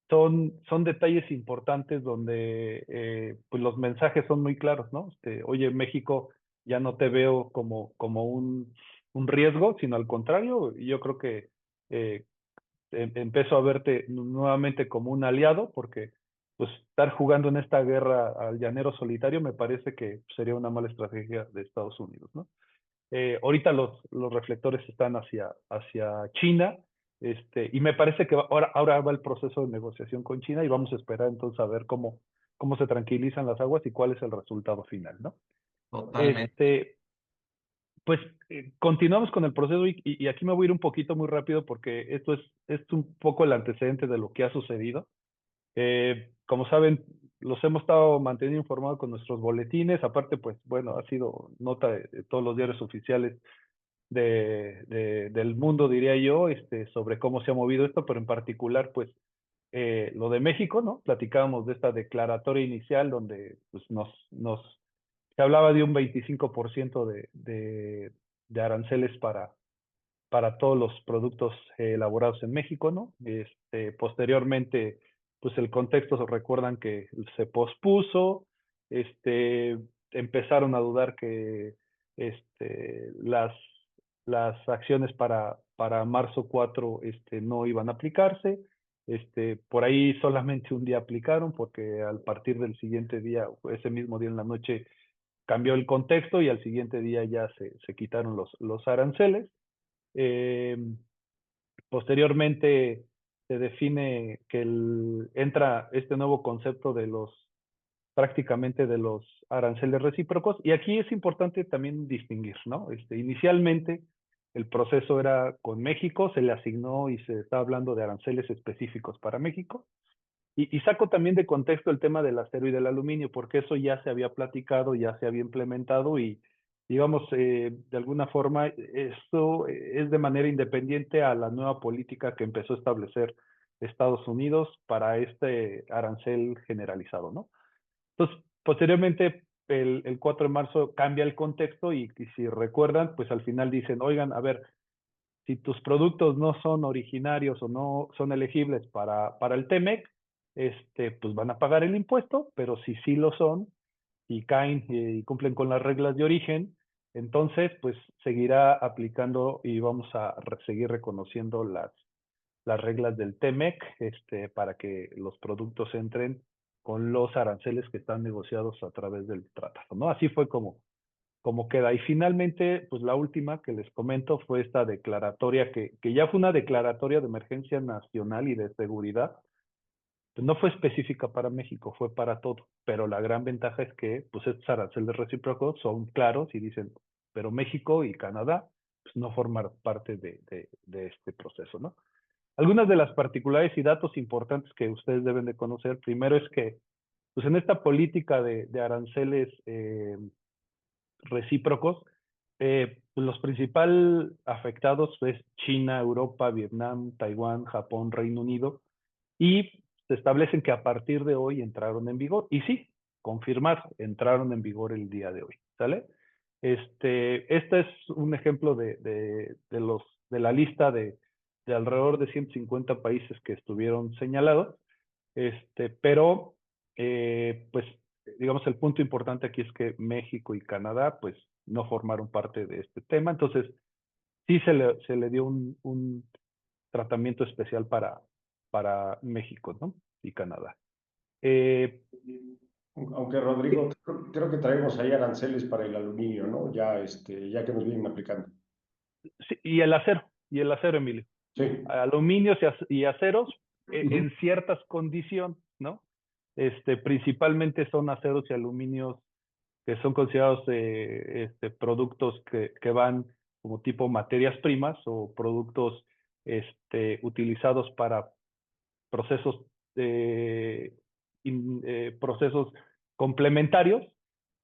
son detalles importantes donde pues los mensajes son muy claros, ¿no? Oye, México, ya no te veo como un riesgo, sino al contrario, yo creo que eh, empiezo a verte nuevamente como un aliado, porque pues estar jugando en esta guerra al llanero solitario me parece que sería una mala estrategia de Estados Unidos, ¿no? Ahorita los reflectores están hacia China, y me parece que ahora va el proceso de negociación con China y vamos a esperar entonces a ver cómo se tranquilizan las aguas y cuál es el resultado final, ¿no? Totalmente. Este, pues continuamos con el proceso y aquí me voy a ir un poquito muy rápido porque es un poco el antecedente de lo que ha sucedido. Como saben, los hemos estado manteniendo informados con nuestros boletines. Aparte, pues bueno, ha sido nota de todos los diarios oficiales del mundo, diría yo, sobre cómo se ha movido esto, pero en particular, pues lo de México, ¿no? Platicábamos de esta declaratoria inicial donde pues, se hablaba de un 25% de aranceles para todos los productos elaborados en México, ¿no? Posteriormente, pues el contexto, se recuerdan que se pospuso, este, empezaron a dudar que las acciones para marzo 4 no iban a aplicarse. Por ahí solamente un día aplicaron porque al partir del siguiente día, ese mismo día en la noche, cambió el contexto y al siguiente día ya se quitaron los aranceles. Eh, Posteriormente se define que entra este nuevo concepto prácticamente de los aranceles recíprocos, y aquí es importante también distinguir, ¿no? Inicialmente el proceso era con México, se le asignó y se está hablando de aranceles específicos para México, y saco también de contexto el tema del acero y del aluminio, porque eso ya se había platicado, ya se había implementado y, digamos, de alguna forma, esto es de manera independiente a la nueva política que empezó a establecer Estados Unidos para este arancel generalizado, ¿no? Entonces, posteriormente, el 4 de marzo cambia el contexto y si recuerdan, pues al final dicen, oigan, a ver, si tus productos no son originarios o no son elegibles para el TEMEC, pues van a pagar el impuesto, pero si sí lo son y caen y cumplen con las reglas de origen, entonces pues seguirá aplicando y vamos a seguir reconociendo las reglas del TEMEC, para que los productos entren con los aranceles que están negociados a través del tratado, ¿no? Así fue como queda. Y finalmente, pues la última que les comento fue esta declaratoria que ya fue una declaratoria de emergencia nacional y de seguridad. Pues no fue específica para México, fue para todo, pero la gran ventaja es que pues estos aranceles recíprocos son claros y dicen, pero México y Canadá pues, no forman parte de este proceso, ¿no? Algunas de las particularidades y datos importantes que ustedes deben de conocer, primero es que pues en esta política de aranceles recíprocos, pues los principales afectados es China, Europa, Vietnam, Taiwán, Japón, Reino Unido, y se establecen que a partir de hoy entraron en vigor. Y sí, confirmar, entraron en vigor el día de hoy, ¿sale? Este es un ejemplo de la lista de alrededor de 150 países que estuvieron señalados, pero pues digamos el punto importante aquí es que México y Canadá pues no formaron parte de este tema, entonces sí se le dio un tratamiento especial para México, ¿no? Y Canadá. Eh, Aunque Rodrigo, creo que traemos ahí aranceles para el aluminio, ¿no? Ya, ya que nos vienen aplicando. sí, y el acero, Emilio. Sí. Aluminios y aceros Ujú. en ciertas condiciones, ¿no? Principalmente son aceros y aluminios que son considerados productos que van como tipo materias primas o productos utilizados para procesos, procesos complementarios,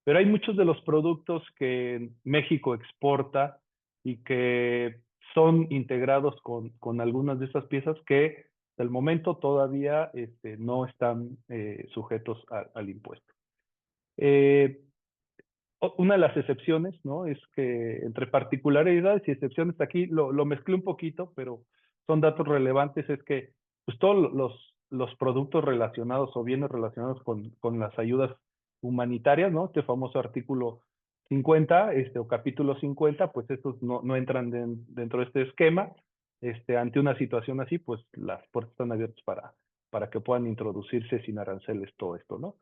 pero hay muchos de los productos que México exporta y que son integrados con algunas de estas piezas que hasta el momento todavía no están sujetos al impuesto. Una de las excepciones, ¿no? Es que entre particularidades y excepciones, aquí lo mezclé un poquito, pero son datos relevantes, es que pues, todos los productos relacionados o bienes relacionados con las ayudas humanitarias, ¿no? Este famoso artículo 50, o capítulo 50, pues estos no entran dentro de este esquema. Ante una situación así, pues las puertas están abiertas para que puedan introducirse sin aranceles todo esto, ¿no?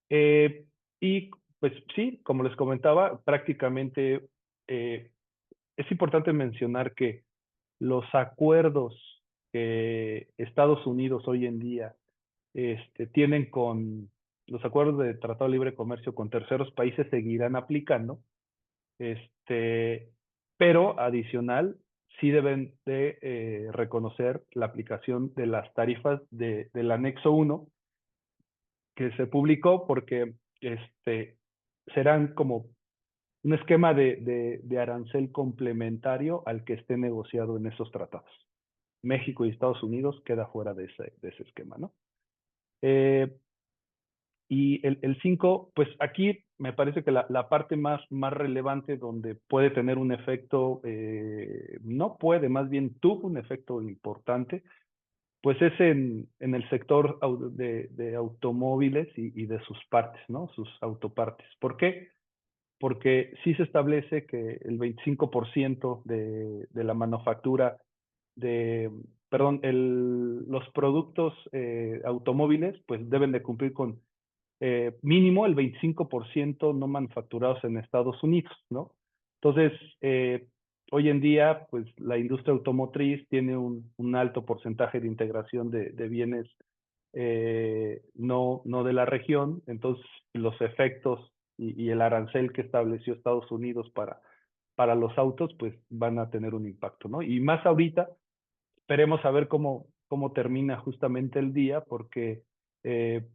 Y pues sí, como les comentaba, prácticamente es importante mencionar que los acuerdos que Estados Unidos hoy en día tienen con los acuerdos de Tratado de Libre Comercio con terceros países seguirán aplicando, pero adicional sí deben de reconocer la aplicación de las tarifas del anexo 1 que se publicó porque serán como un esquema de arancel complementario al que esté negociado en esos tratados. México y Estados Unidos queda fuera de ese esquema, ¿no? Y el 5, pues aquí me parece que la parte más relevante donde puede tener un efecto, no puede, más bien tuvo un efecto importante, pues es en el sector de automóviles y de sus partes, ¿no? Sus autopartes. ¿Por qué? Porque sí se establece que el 25% de la manufactura los productos automóviles, pues deben de cumplir con mínimo el 25% no manufacturados en Estados Unidos, ¿no? Entonces, hoy en día, pues la industria automotriz tiene un alto porcentaje de integración de bienes no de la región, entonces los efectos y el arancel que estableció Estados Unidos para los autos, pues van a tener un impacto, ¿no? Y más ahorita, esperemos a ver cómo termina justamente el día, porque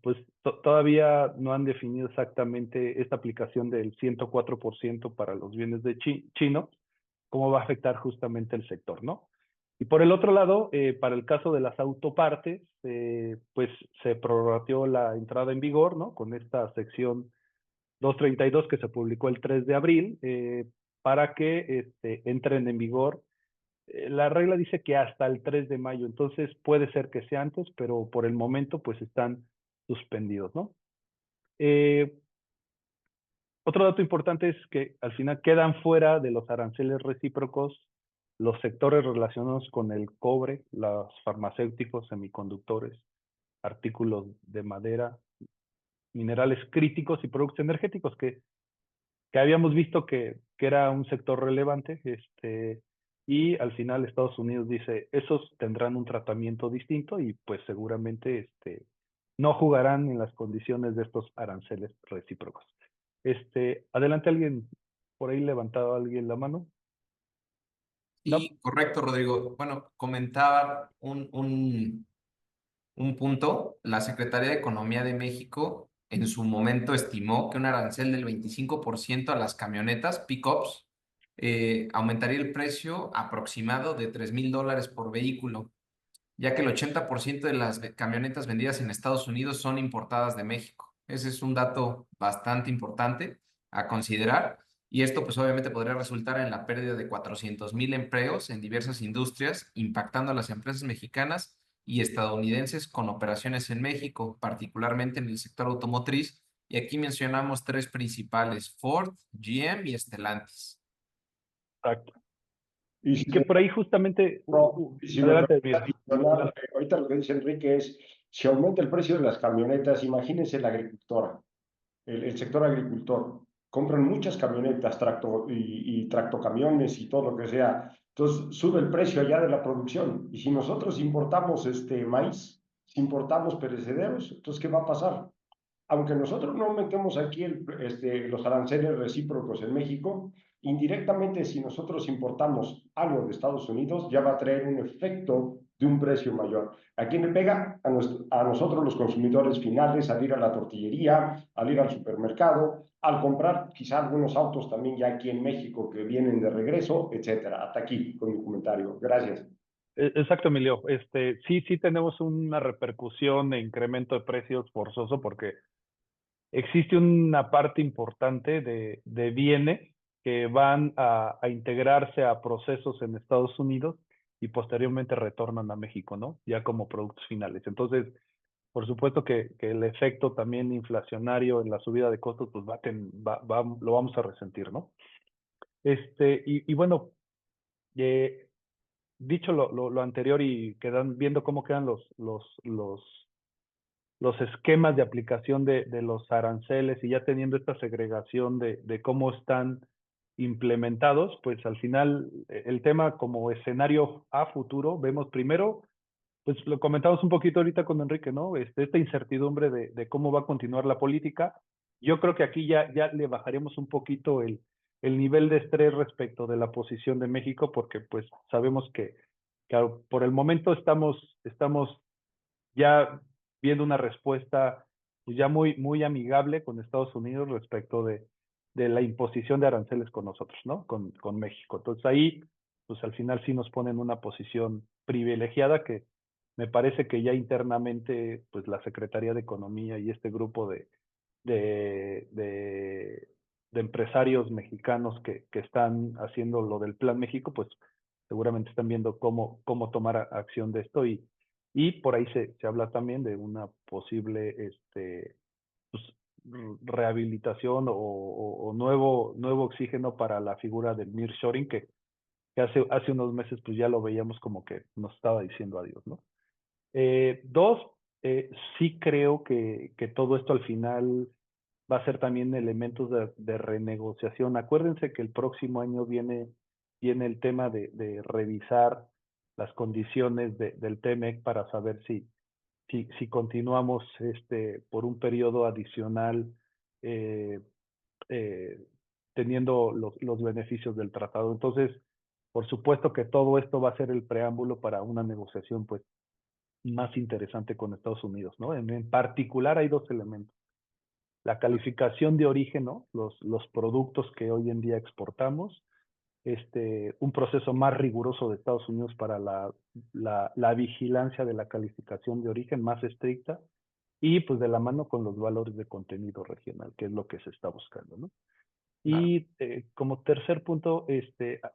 pues todavía no han definido exactamente esta aplicación del 104% para los bienes de chinos, cómo va a afectar justamente el sector, ¿no? Y por el otro lado, para el caso de las autopartes, pues se prorrateó la entrada en vigor, ¿no? Con esta sección 232 que se publicó el 3 de abril, para que entren en vigor. La regla dice que hasta el 3 de mayo, entonces puede ser que sea antes, pero por el momento pues están suspendidos, ¿no? Otro dato importante es que al final quedan fuera de los aranceles recíprocos los sectores relacionados con el cobre, los farmacéuticos, semiconductores, artículos de madera, minerales críticos y productos energéticos que habíamos visto que era un sector relevante, y al final Estados Unidos dice, esos tendrán un tratamiento distinto y pues seguramente no jugarán en las condiciones de estos aranceles recíprocos. Adelante, alguien, por ahí levantado alguien la mano. No. Sí, correcto, Rodrigo. Bueno, comentaba un punto. La Secretaría de Economía de México en su momento estimó que un arancel del 25% a las camionetas pick-ups aumentaría el precio aproximado de $3,000 por vehículo, ya que el 80% de las camionetas vendidas en Estados Unidos son importadas de México. Ese es un dato bastante importante a considerar. Y esto pues obviamente podría resultar en la pérdida de 400,000 empleos en diversas industrias, impactando a las empresas mexicanas y estadounidenses con operaciones en México, particularmente en el sector automotriz. Y aquí mencionamos tres principales: Ford, GM y Stellantis. Exacto. Y Y que por ahí justamente... si me adelante, permites adicionar, ahorita lo que dice Enrique es, si aumenta el precio de las camionetas, imagínense la agricultora, el sector agricultor. Compran muchas camionetas, y tractocamiones y todo lo que sea. Entonces sube el precio allá de la producción. Y si nosotros importamos maíz, si importamos perecederos, entonces ¿qué va a pasar? Aunque nosotros no metemos aquí los aranceles recíprocos en México, indirectamente si nosotros importamos algo de Estados Unidos, ya va a traer un efecto de un precio mayor. ¿A quién le pega? A nosotros los consumidores finales, al ir a la tortillería, al ir al supermercado, al comprar quizá algunos autos también ya aquí en México que vienen de regreso, etcétera. Hasta aquí con mi comentario. Gracias. Exacto, Emilio. Sí tenemos una repercusión de incremento de precios forzoso porque existe una parte importante de bienes que van a integrarse a procesos en Estados Unidos y posteriormente retornan a México, ¿no? Ya como productos finales. Entonces, por supuesto que el efecto también inflacionario en la subida de costos, pues lo vamos a resentir, ¿no? Y bueno, eh, dicho lo anterior y viendo cómo quedan los esquemas de aplicación de los aranceles y ya teniendo esta segregación de cómo están implementados, pues al final el tema como escenario a futuro, vemos primero, pues lo comentamos un poquito ahorita con Enrique, ¿no? Esta incertidumbre de cómo va a continuar la política. Yo creo que aquí ya le bajaremos un poquito el nivel de estrés respecto de la posición de México, porque pues sabemos que por el momento estamos ya viendo una respuesta pues ya muy amigable con Estados Unidos respecto de la imposición de aranceles con nosotros, ¿no? Con México. Entonces ahí, pues al final sí nos ponen una posición privilegiada que me parece que ya internamente, pues la Secretaría de Economía y este grupo de, de, de empresarios mexicanos que están haciendo lo del Plan México, pues seguramente están viendo cómo tomar acción de esto y por ahí se habla también de una posible pues, rehabilitación o nuevo oxígeno para la figura del nearshoring que hace unos meses pues ya lo veíamos como que nos estaba diciendo adiós, ¿no? Dos, sí creo que todo esto al final va a ser también elementos de renegociación. Acuérdense que el próximo año viene el tema de revisar las condiciones del TEMEC para saber si continuamos por un periodo adicional eh, eh, teniendo los beneficios del tratado. Entonces, por supuesto que todo esto va a ser el preámbulo para una negociación pues más interesante con Estados Unidos, ¿no? En particular hay dos elementos. La calificación de origen, ¿no? Los productos que hoy en día exportamos, un proceso más riguroso de Estados Unidos para la vigilancia de la calificación de origen más estricta y pues de la mano con los valores de contenido regional, que es lo que se está buscando, ¿no? Claro. Y como tercer punto,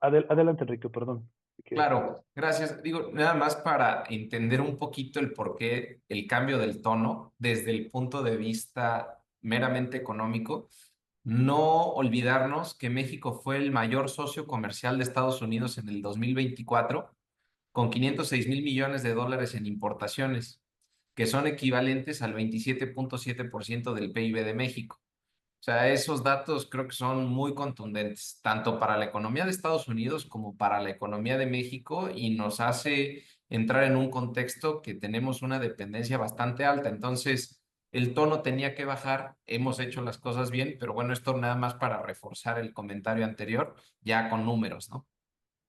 adelante Enrique, perdón. Si quieres. Claro, gracias. Digo, nada más para entender un poquito el por qué el cambio del tono desde el punto de vista meramente económico, no olvidarnos que México fue el mayor socio comercial de Estados Unidos en el 2024 con 506.000 millones de dólares en importaciones, que son equivalentes al 27.7% del PIB de México. O sea, esos datos creo que son muy contundentes, tanto para la economía de Estados Unidos como para la economía de México, y nos hace entrar en un contexto que tenemos una dependencia bastante alta. Entonces, el tono tenía que bajar, hemos hecho las cosas bien, pero bueno, esto nada más para reforzar el comentario anterior, ya con números, ¿no?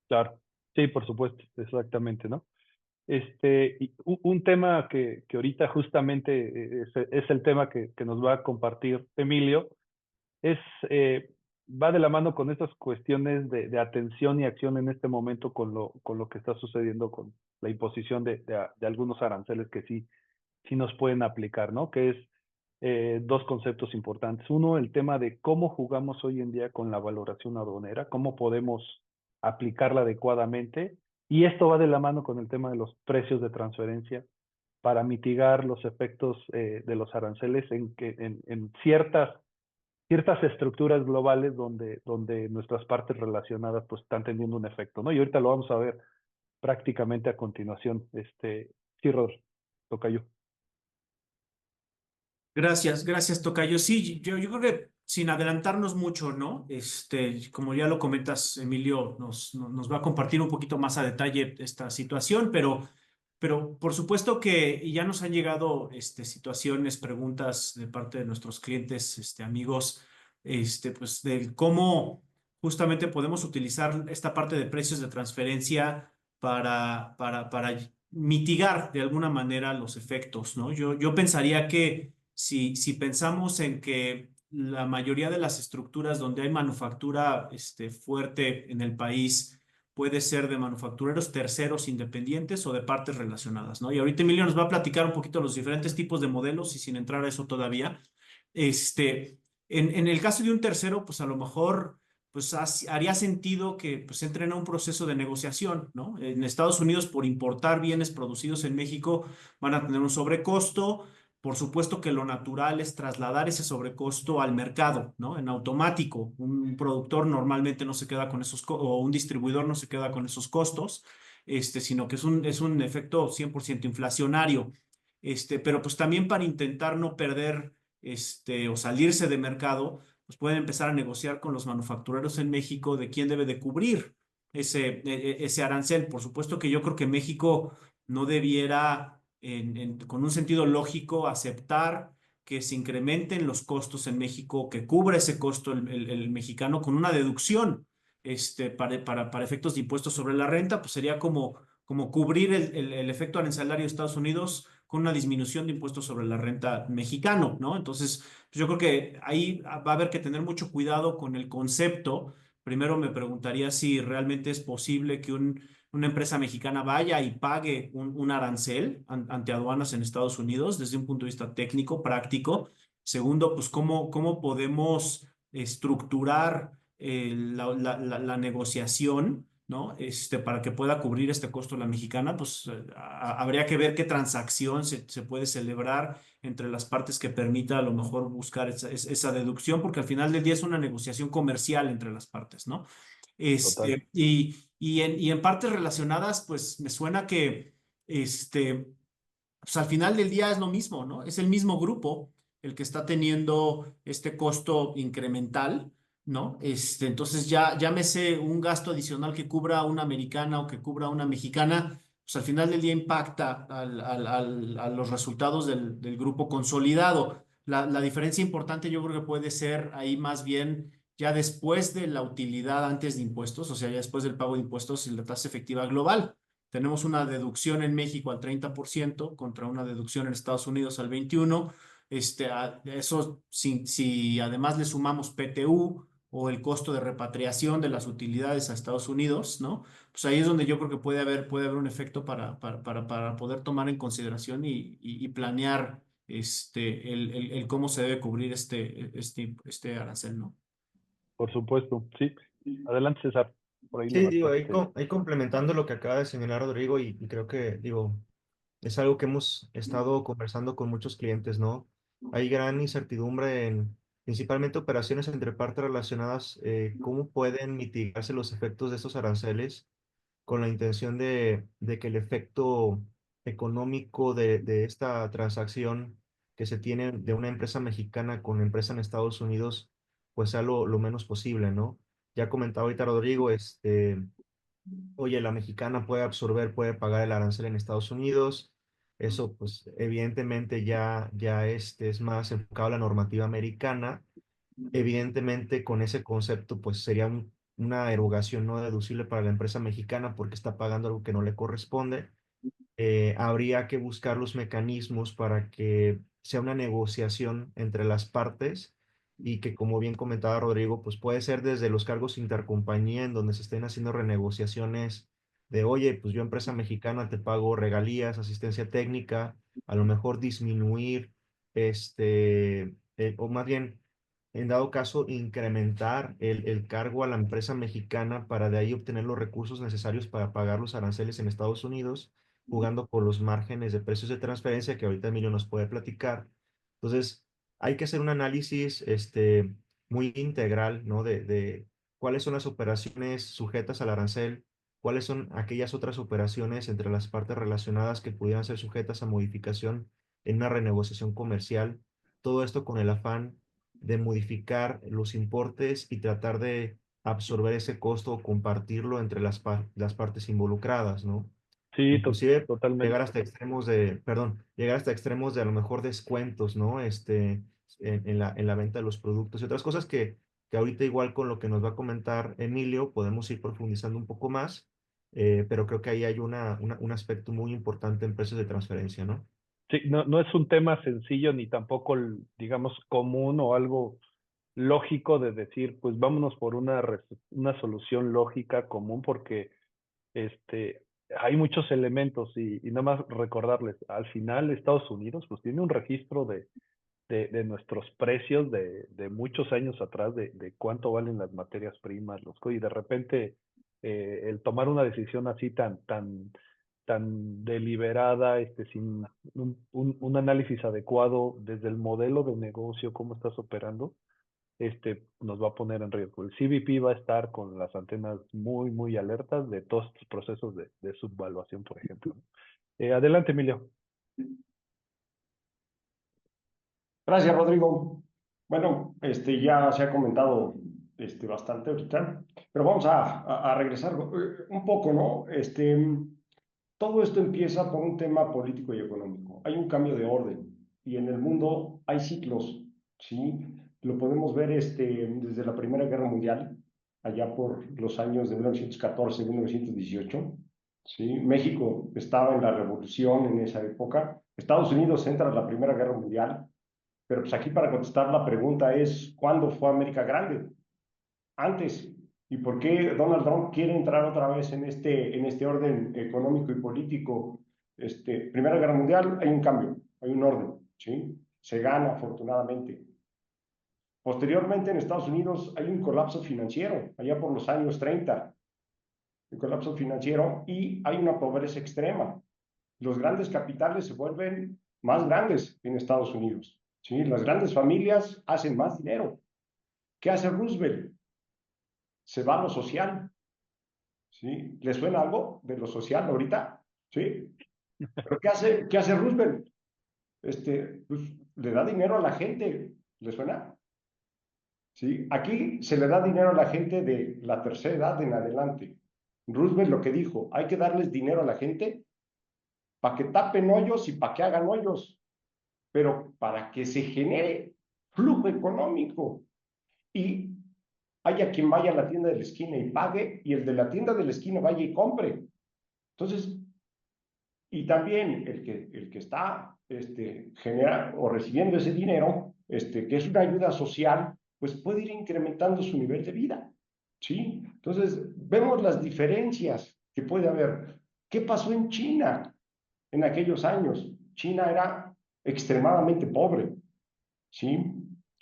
Claro, sí, por supuesto, exactamente, ¿no? Y un tema que ahorita justamente es el tema que nos va a compartir Emilio, es, va de la mano con estas cuestiones de atención y acción en este momento con lo que está sucediendo con la imposición de algunos aranceles que sí nos pueden aplicar, ¿no? Que es dos conceptos importantes. Uno, el tema de cómo jugamos hoy en día con la valoración aduanera, cómo podemos aplicarla adecuadamente. Y esto va de la mano con el tema de los precios de transferencia para mitigar los efectos de los aranceles en ciertas estructuras globales donde nuestras partes relacionadas pues están teniendo un efecto, ¿no? Y ahorita lo vamos a ver prácticamente a continuación. Sí, Rodri, tocayo. Gracias, Tocayo. Sí, yo creo que sin adelantarnos mucho, ¿no? Como ya lo comentas, Emilio nos va a compartir un poquito más a detalle esta situación, pero por supuesto que ya nos han llegado situaciones, preguntas de parte de nuestros clientes, amigos, pues de cómo justamente podemos utilizar esta parte de precios de transferencia para mitigar de alguna manera los efectos, ¿no? Yo pensaría que si pensamos en que la mayoría de las estructuras donde hay manufactura fuerte en el país, puede ser de manufactureros terceros independientes o de partes relacionadas, ¿no? Y ahorita Emilio nos va a platicar un poquito los diferentes tipos de modelos y sin entrar a eso todavía. En el caso de un tercero, pues a lo mejor pues haría sentido que pues entren a un proceso de negociación, ¿no? En Estados Unidos, por importar bienes producidos en México, van a tener un sobrecosto. Por supuesto que lo natural es trasladar ese sobrecosto al mercado, ¿no? En automático. Un productor normalmente no se queda con esos, o un distribuidor no se queda con esos costos, sino que es un efecto 100% inflacionario. Pero pues también para intentar no perder, o salirse de mercado, pues pueden empezar a negociar con los manufactureros en México de quién debe de cubrir ese arancel. Por supuesto que yo creo que México no debiera, con un sentido lógico, aceptar que se incrementen los costos en México, que cubra ese costo el mexicano con una deducción, para efectos de impuestos sobre la renta, pues sería como cubrir el efecto arancelario de Estados Unidos con una disminución de impuestos sobre la renta mexicano, ¿no? Entonces, pues yo creo que ahí va a haber que tener mucho cuidado con el concepto. Primero me preguntaría si realmente es posible que una empresa mexicana vaya y pague un arancel ante aduanas en Estados Unidos desde un punto de vista técnico, práctico. Segundo, pues cómo podemos estructurar la negociación, ¿no? Para que pueda cubrir este costo la mexicana, pues habría que ver qué transacción se puede celebrar entre las partes que permita a lo mejor buscar esa deducción, porque al final del día es una negociación comercial entre las partes, ¿no? Total. Y en partes relacionadas, pues me suena que pues al final del día es lo mismo, ¿no? Es el mismo grupo el que está teniendo este costo incremental, ¿no? Entonces ya llámese un gasto adicional que cubra una americana o que cubra una mexicana, pues al final del día impacta a los resultados del grupo consolidado. La diferencia importante yo creo que puede ser ahí más bien ya después de la utilidad antes de impuestos, o sea, ya después del pago de impuestos y la tasa efectiva global. Tenemos una deducción en México al 30% contra una deducción en Estados Unidos al 21%. Eso, si además le sumamos PTU o el costo de repatriación de las utilidades a Estados Unidos, ¿no? Pues ahí es donde yo creo que puede haber un efecto para poder tomar en consideración y planear el cómo se debe cubrir este arancel, ¿no? Por supuesto, sí. Adelante, César. Por ahí Sí, digo, levantaste. ahí complementando lo que acaba de señalar Rodrigo, y creo que, digo, es algo que hemos estado conversando con muchos clientes, ¿no? Hay gran incertidumbre en principalmente operaciones entre partes relacionadas, cómo pueden mitigarse los efectos de estos aranceles con la intención de que el efecto económico de esta transacción que se tiene de una empresa mexicana con empresa en Estados Unidos, pues sea lo menos posible, ¿no? Ya comentaba ahorita Rodrigo, oye, la mexicana puede absorber, puede pagar el arancel en Estados Unidos. Eso, pues, evidentemente ya es más enfocado a la normativa americana. Evidentemente, con ese concepto, pues sería una erogación no deducible para la empresa mexicana porque está pagando algo que no le corresponde. Habría que buscar los mecanismos para que sea una negociación entre las partes y que, como bien comentaba Rodrigo, pues puede ser desde los cargos intercompañía en donde se estén haciendo renegociaciones de, oye, pues yo empresa mexicana te pago regalías, asistencia técnica, a lo mejor disminuir, o más bien, en dado caso, incrementar el cargo a la empresa mexicana para de ahí obtener los recursos necesarios para pagar los aranceles en Estados Unidos jugando por los márgenes de precios de transferencia que ahorita Emilio nos puede platicar. Entonces, hay que hacer un análisis muy integral, ¿no? De cuáles son las operaciones sujetas al arancel, cuáles son aquellas otras operaciones entre las partes relacionadas que pudieran ser sujetas a modificación en una renegociación comercial. Todo esto con el afán de modificar los importes y tratar de absorber ese costo o compartirlo entre las partes involucradas, ¿no? Sí, Inclusive llegar totalmente. hasta extremos llegar hasta extremos de a lo mejor descuentos, ¿no? En la venta de los productos y otras cosas que ahorita igual con lo que nos va a comentar Emilio podemos ir profundizando un poco más, pero creo que ahí hay un aspecto muy importante en precios de transferencia, ¿no? Sí, no es un tema sencillo ni tampoco, digamos, común o algo lógico de decir, pues vámonos por una solución lógica común, porque hay muchos elementos y nada más recordarles, al final Estados Unidos pues tiene un registro de nuestros precios de muchos años atrás, de cuánto valen las materias primas, y de repente el tomar una decisión así tan deliberada, sin un análisis adecuado desde el modelo de negocio, cómo estás operando, nos va a poner en riesgo. El CBP va a estar con las antenas muy, muy alertas de todos estos procesos de subvaluación, por ejemplo, ¿no? Adelante, Emilio. Gracias, Rodrigo. Bueno, ya se ha comentado bastante ahorita, pero vamos a regresar un poco, ¿no? Todo esto empieza por un tema político y económico. Hay un cambio de orden y en el mundo hay ciclos, ¿sí? Lo podemos ver desde la Primera Guerra Mundial, allá por los años de 1914, 1918, ¿sí? México estaba en la revolución en esa época. Estados Unidos entra en la Primera Guerra Mundial, pero pues aquí para contestar la pregunta es, ¿cuándo fue América grande? Antes. ¿Y por qué Donald Trump quiere entrar otra vez en este orden económico y político? Primera Guerra Mundial, hay un cambio, hay un orden, ¿sí? Se gana, afortunadamente. Posteriormente, en Estados Unidos hay un colapso financiero, allá por los años 30, un colapso financiero, y hay una pobreza extrema. Los grandes capitales se vuelven más grandes en Estados Unidos, ¿sí? Las grandes familias hacen más dinero. ¿Qué hace Roosevelt? Se va a lo social, ¿sí? ¿Le suena algo de lo social ahorita? ¿Sí? ¿Pero qué hace Roosevelt? Pues, le da dinero a la gente, ¿le suena? ¿Sí? Aquí se le da dinero a la gente de la tercera edad en adelante. Roosevelt lo que dijo, hay que darles dinero a la gente para que tapen hoyos y para que hagan hoyos, pero para que se genere flujo económico. Y haya quien vaya a la tienda de la esquina y pague, y el de la tienda de la esquina vaya y compre. Entonces, y también el que está generando o recibiendo ese dinero, que es una ayuda social, pues puede ir incrementando su nivel de vida, ¿sí? Entonces, vemos las diferencias que puede haber. ¿Qué pasó en China en aquellos años? China era extremadamente pobre, ¿sí?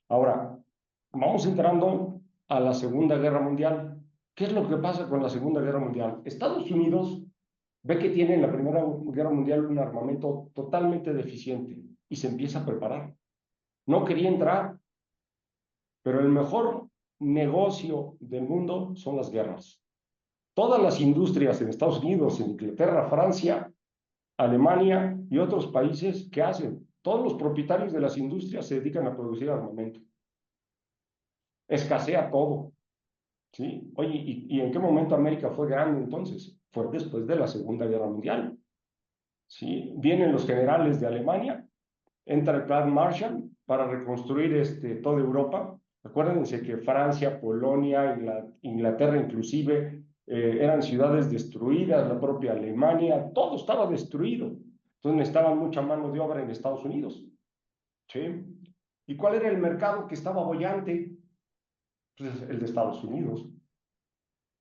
Ahora, vamos entrando a la Segunda Guerra Mundial. ¿Qué es lo que pasa con la Segunda Guerra Mundial? Estados Unidos ve que tiene en la Primera Guerra Mundial un armamento totalmente deficiente y se empieza a preparar. No quería entrar, pero el mejor negocio del mundo son las guerras. Todas las industrias en Estados Unidos, en Inglaterra, Francia, Alemania y otros países, ¿qué hacen? Todos los propietarios de las industrias se dedican a producir armamento. Escasea todo, ¿sí? Oye, ¿y en qué momento América fue grande entonces? Fue después de la Segunda Guerra Mundial, ¿sí? Vienen los generales de Alemania, entra el Plan Marshall para reconstruir toda Europa. Acuérdense que Francia, Polonia, Inglaterra inclusive, eran ciudades destruidas, la propia Alemania, todo estaba destruido. Entonces necesitaban mucha mano de obra en Estados Unidos, ¿sí? ¿Y cuál era el mercado que estaba boyante? Pues el de Estados Unidos.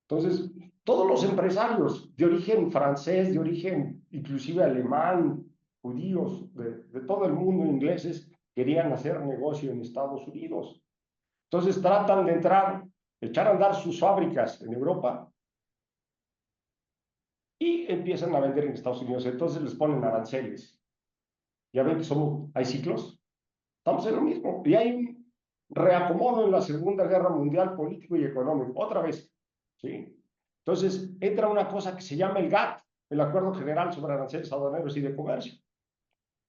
Entonces, todos los empresarios de origen francés, de origen inclusive alemán, judíos, de todo el mundo, ingleses, querían hacer negocio en Estados Unidos. Entonces tratan de entrar, echar a andar sus fábricas en Europa y empiezan a vender en Estados Unidos. Entonces les ponen aranceles. Ya ven que hay ciclos. Estamos en lo mismo. Y hay un reacomodo en la Segunda Guerra Mundial político y económico. Otra vez, ¿sí? Entonces entra una cosa que se llama el GATT, el Acuerdo General sobre Aranceles Aduaneros y de Comercio,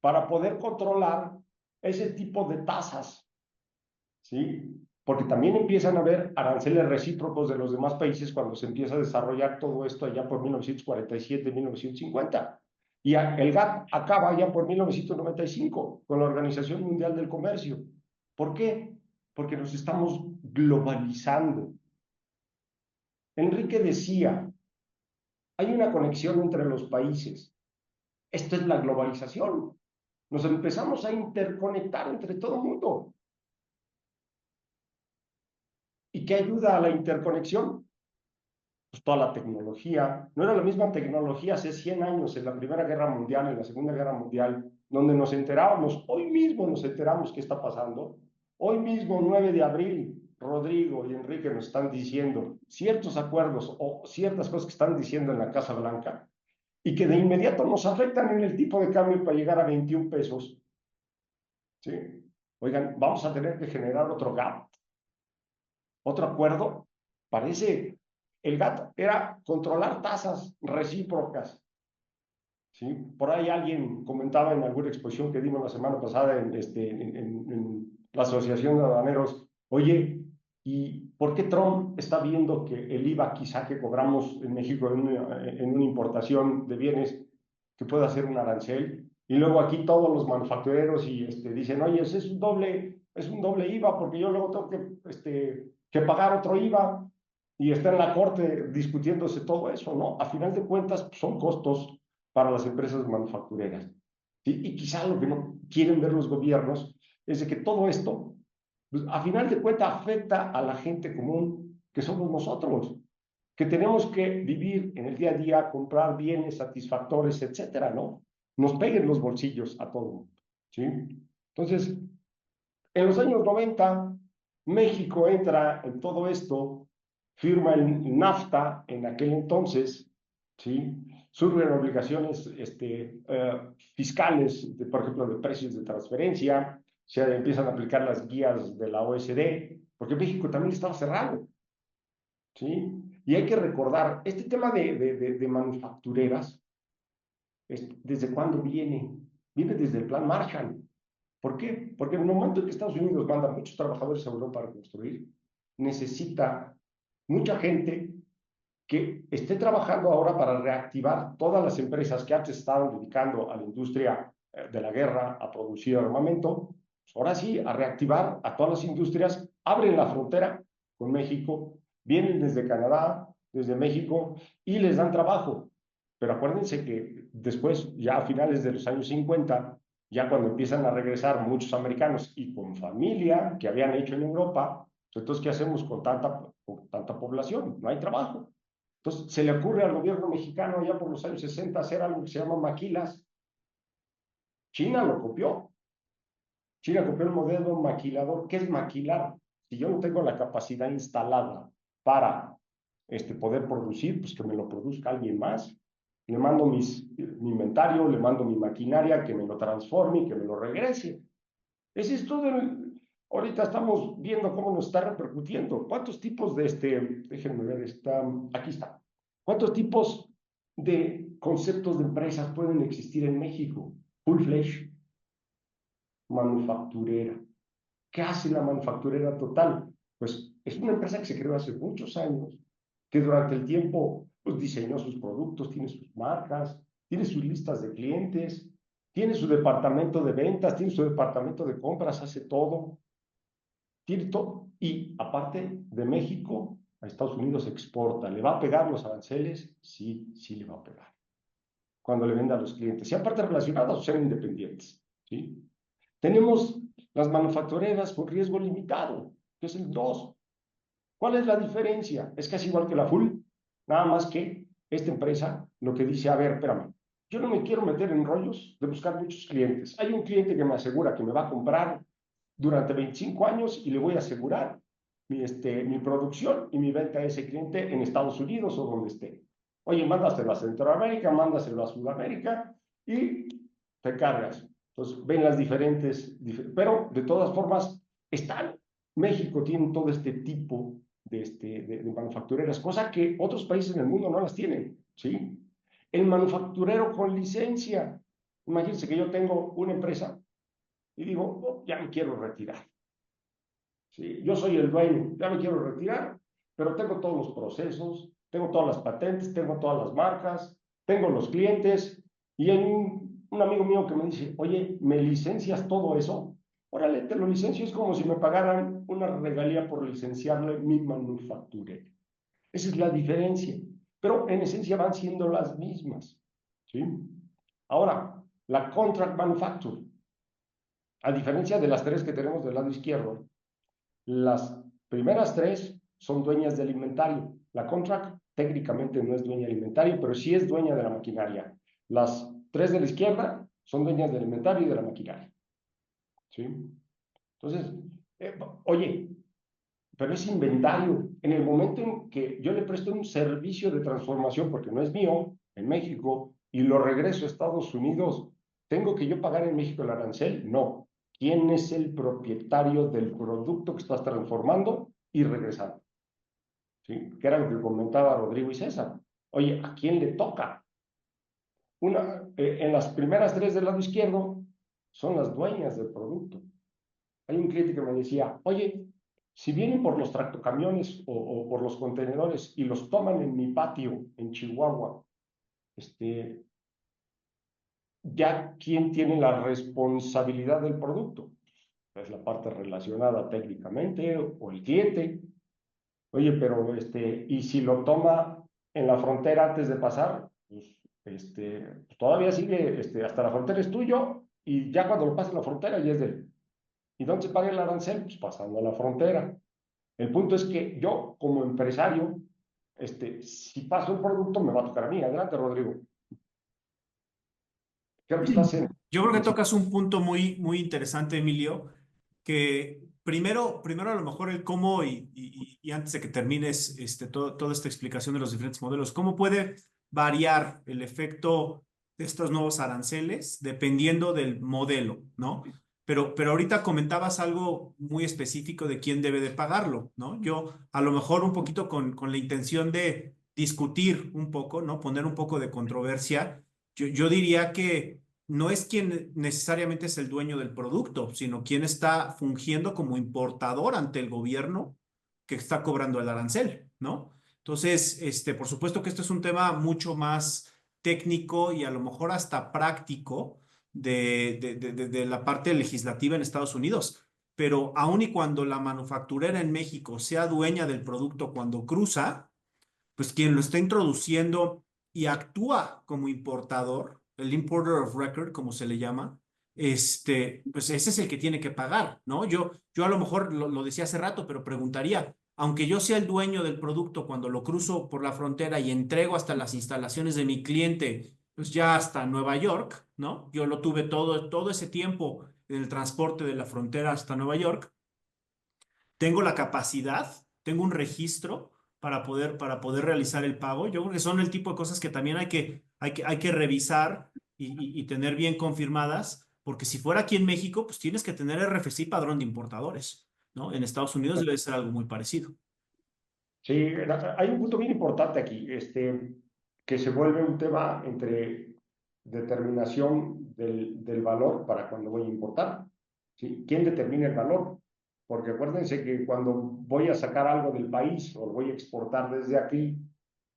para poder controlar ese tipo de tasas, ¿sí? Porque también empiezan a haber aranceles recíprocos de los demás países cuando se empieza a desarrollar todo esto allá por 1947, 1950. Y el GATT acaba ya por 1995 con la Organización Mundial del Comercio. ¿Por qué? Porque nos estamos globalizando. Enrique decía, hay una conexión entre los países. Esto es la globalización. Nos empezamos a interconectar entre todo el mundo. ¿Y qué ayuda a la interconexión? pues, toda la tecnología. No era la misma tecnología hace 100 años, en la Primera Guerra Mundial, en la Segunda Guerra Mundial, donde nos enterábamos, hoy mismo nos enteramos qué está pasando. Hoy mismo, 9 de abril, Rodrigo y Enrique nos están diciendo ciertos acuerdos o ciertas cosas que están diciendo en la Casa Blanca y que de inmediato nos afectan en el tipo de cambio para llegar a 21 pesos. ¿Sí? Oigan, vamos a tener que generar otro gap, otro acuerdo. Parece, el GATT era controlar tasas recíprocas. ¿Sí? Por ahí alguien comentaba en alguna exposición que dimos la semana pasada en la Asociación de Aduaneros, oye, ¿y por qué Trump está viendo que el IVA quizá que cobramos en México en una importación de bienes que pueda ser un arancel? Y luego aquí todos los manufactureros dicen, oye, ese es un doble IVA porque yo luego tengo que pagar otro IVA y está en la corte discutiéndose todo eso, ¿no? A final de cuentas, pues, son costos para las empresas manufactureras. ¿Sí? Y quizá lo que no quieren ver los gobiernos es de que todo esto, pues, a final de cuentas, afecta a la gente común que somos nosotros, que tenemos que vivir en el día a día, comprar bienes satisfactores, etcétera, ¿no? Nos peguen los bolsillos a todo, ¿sí? Entonces, en los años 90, México entra en todo esto, firma el NAFTA en aquel entonces, ¿sí? Surgen obligaciones fiscales, por ejemplo, de precios de transferencia, se empiezan a aplicar las guías de la OSD, porque México también estaba cerrado, ¿sí? Y hay que recordar, este tema de manufactureras, ¿desde cuándo viene? Viene desde el Plan Marshall. ¿Por qué? Porque en el momento en que Estados Unidos manda muchos trabajadores a Europa para construir, necesita mucha gente que esté trabajando ahora para reactivar todas las empresas que antes estaban dedicando a la industria de la guerra, a producir armamento. Pues ahora sí, a reactivar a todas las industrias, abren la frontera con México, vienen desde Canadá, desde México y les dan trabajo. Pero acuérdense que después, ya a finales de los años 50, ya cuando empiezan a regresar muchos americanos y con familia que habían hecho en Europa, entonces, ¿qué hacemos con tanta población? No hay trabajo. Entonces, se le ocurre al gobierno mexicano ya por los años 60 hacer algo que se llama maquilas. China lo copió. China copió el modelo maquilador. ¿Qué es maquilar? Si yo no tengo la capacidad instalada para poder producir, pues que me lo produzca alguien más. Le mando mi inventario, le mando mi maquinaria, que me lo transforme y que me lo regrese. Ese es todo ahorita estamos viendo cómo nos está repercutiendo. ¿Cuántos tipos déjenme ver, aquí está. ¿Cuántos tipos de conceptos de empresas pueden existir en México? Full fledged, manufacturera. ¿Qué hace la manufacturera total? Pues es una empresa que se creó hace muchos años, que durante el tiempo pues, diseñó sus productos, tiene sus marcas, tiene sus listas de clientes, tiene su departamento de ventas, tiene su departamento de compras, hace todo, tiene todo. Y aparte de México, a Estados Unidos exporta. ¿Le va a pegar los aranceles? Sí, sí le va a pegar. Cuando le venda a los clientes. Y aparte relacionadas, sean independientes. ¿Sí? Tenemos las manufactureras con riesgo limitado, que es el 2. ¿Cuál es la diferencia? Es casi igual que la full, nada más que esta empresa lo que dice, a ver, espérame, yo no me quiero meter en rollos de buscar muchos clientes. Hay un cliente que me asegura que me va a comprar durante 25 años y le voy a asegurar mi producción y mi venta a ese cliente en Estados Unidos o donde esté. Oye, mándaselo a Centroamérica, mándaselo a Sudamérica y te cargas. Entonces, ven las pero de todas formas, México tiene todo este tipo de manufactureras, cosa que otros países en el mundo no las tienen, ¿sí? El manufacturero con licencia. Imagínense que yo tengo una empresa y digo, oh, ya me quiero retirar. ¿Sí? Yo soy el dueño, ya me quiero retirar, pero tengo todos los procesos, tengo todas las patentes, tengo todas las marcas, tengo los clientes, y hay un amigo mío que me dice, oye, ¿me licencias todo eso? Órale, te lo licencio, es como si me pagaran una regalía por licenciarle mi manufacturera. Esa es la diferencia, pero en esencia van siendo las mismas, ¿sí? Ahora, la contract manufacture, a diferencia de las tres que tenemos del lado izquierdo, las primeras tres son dueñas del inventario. La contract técnicamente no es dueña del inventario, pero sí es dueña de la maquinaria. Las tres de la izquierda son dueñas del inventario y de la maquinaria. ¿Sí? Entonces, oye, pero es inventario. En el momento en que yo le presto un servicio de transformación, porque no es mío, en México, y lo regreso a Estados Unidos, ¿tengo que yo pagar en México el arancel? No. ¿Quién es el propietario del producto que estás transformando y regresando? ¿Sí? Que era lo que comentaba Rodrigo y César. Oye, ¿a quién le toca? En las primeras tres del lado izquierdo son las dueñas del producto. Hay un cliente que me decía, oye, si vienen por los tractocamiones o por los contenedores y los toman en mi patio en Chihuahua, ¿ya quién tiene la responsabilidad del producto? Es la parte relacionada técnicamente o el cliente. Oye, pero y si lo toma en la frontera antes de pasar, pues, todavía sigue, hasta la frontera es tuyo y ya cuando lo pase la frontera ya es de él. ¿Y dónde se paga el arancel? Pues pasando a la frontera. El punto es que yo, como empresario, si paso el producto, me va a tocar a mí. Adelante, Rodrigo. Creo que estás en... Yo creo que tocas un punto muy, muy interesante, Emilio, que primero a lo mejor el cómo y antes de que termines toda esta explicación de los diferentes modelos, cómo puede variar el efecto de estos nuevos aranceles dependiendo del modelo, ¿no? Pero ahorita comentabas algo muy específico de quién debe de pagarlo, ¿no? Yo a lo mejor un poquito con la intención de discutir un poco, ¿no? Poner un poco de controversia, yo diría que no es quien necesariamente es el dueño del producto, sino quien está fungiendo como importador ante el gobierno que está cobrando el arancel, ¿no? Entonces, por supuesto que esto es un tema mucho más técnico y a lo mejor hasta práctico de la parte legislativa en Estados Unidos. Pero aun y cuando la manufacturera en México sea dueña del producto cuando cruza, pues quien lo está introduciendo y actúa como importador, el importer of record, como se le llama, pues ese es el que tiene que pagar, ¿no? Yo a lo mejor lo decía hace rato, pero preguntaría, aunque yo sea el dueño del producto cuando lo cruzo por la frontera y entrego hasta las instalaciones de mi cliente, pues ya hasta Nueva York, ¿no? Yo lo tuve todo ese tiempo en el transporte de la frontera hasta Nueva York, tengo la capacidad, tengo un registro para poder realizar el pago. Yo creo que son el tipo de cosas que también hay que revisar y tener bien confirmadas, porque si fuera aquí en México, pues tienes que tener RFC padrón de importadores, ¿no? En Estados Unidos debe ser algo muy parecido. Sí, hay un punto bien importante aquí, que se vuelve un tema entre determinación del valor para cuando voy a importar. ¿Sí? ¿Quién determina el valor? Porque acuérdense que cuando voy a sacar algo del país o lo voy a exportar desde aquí,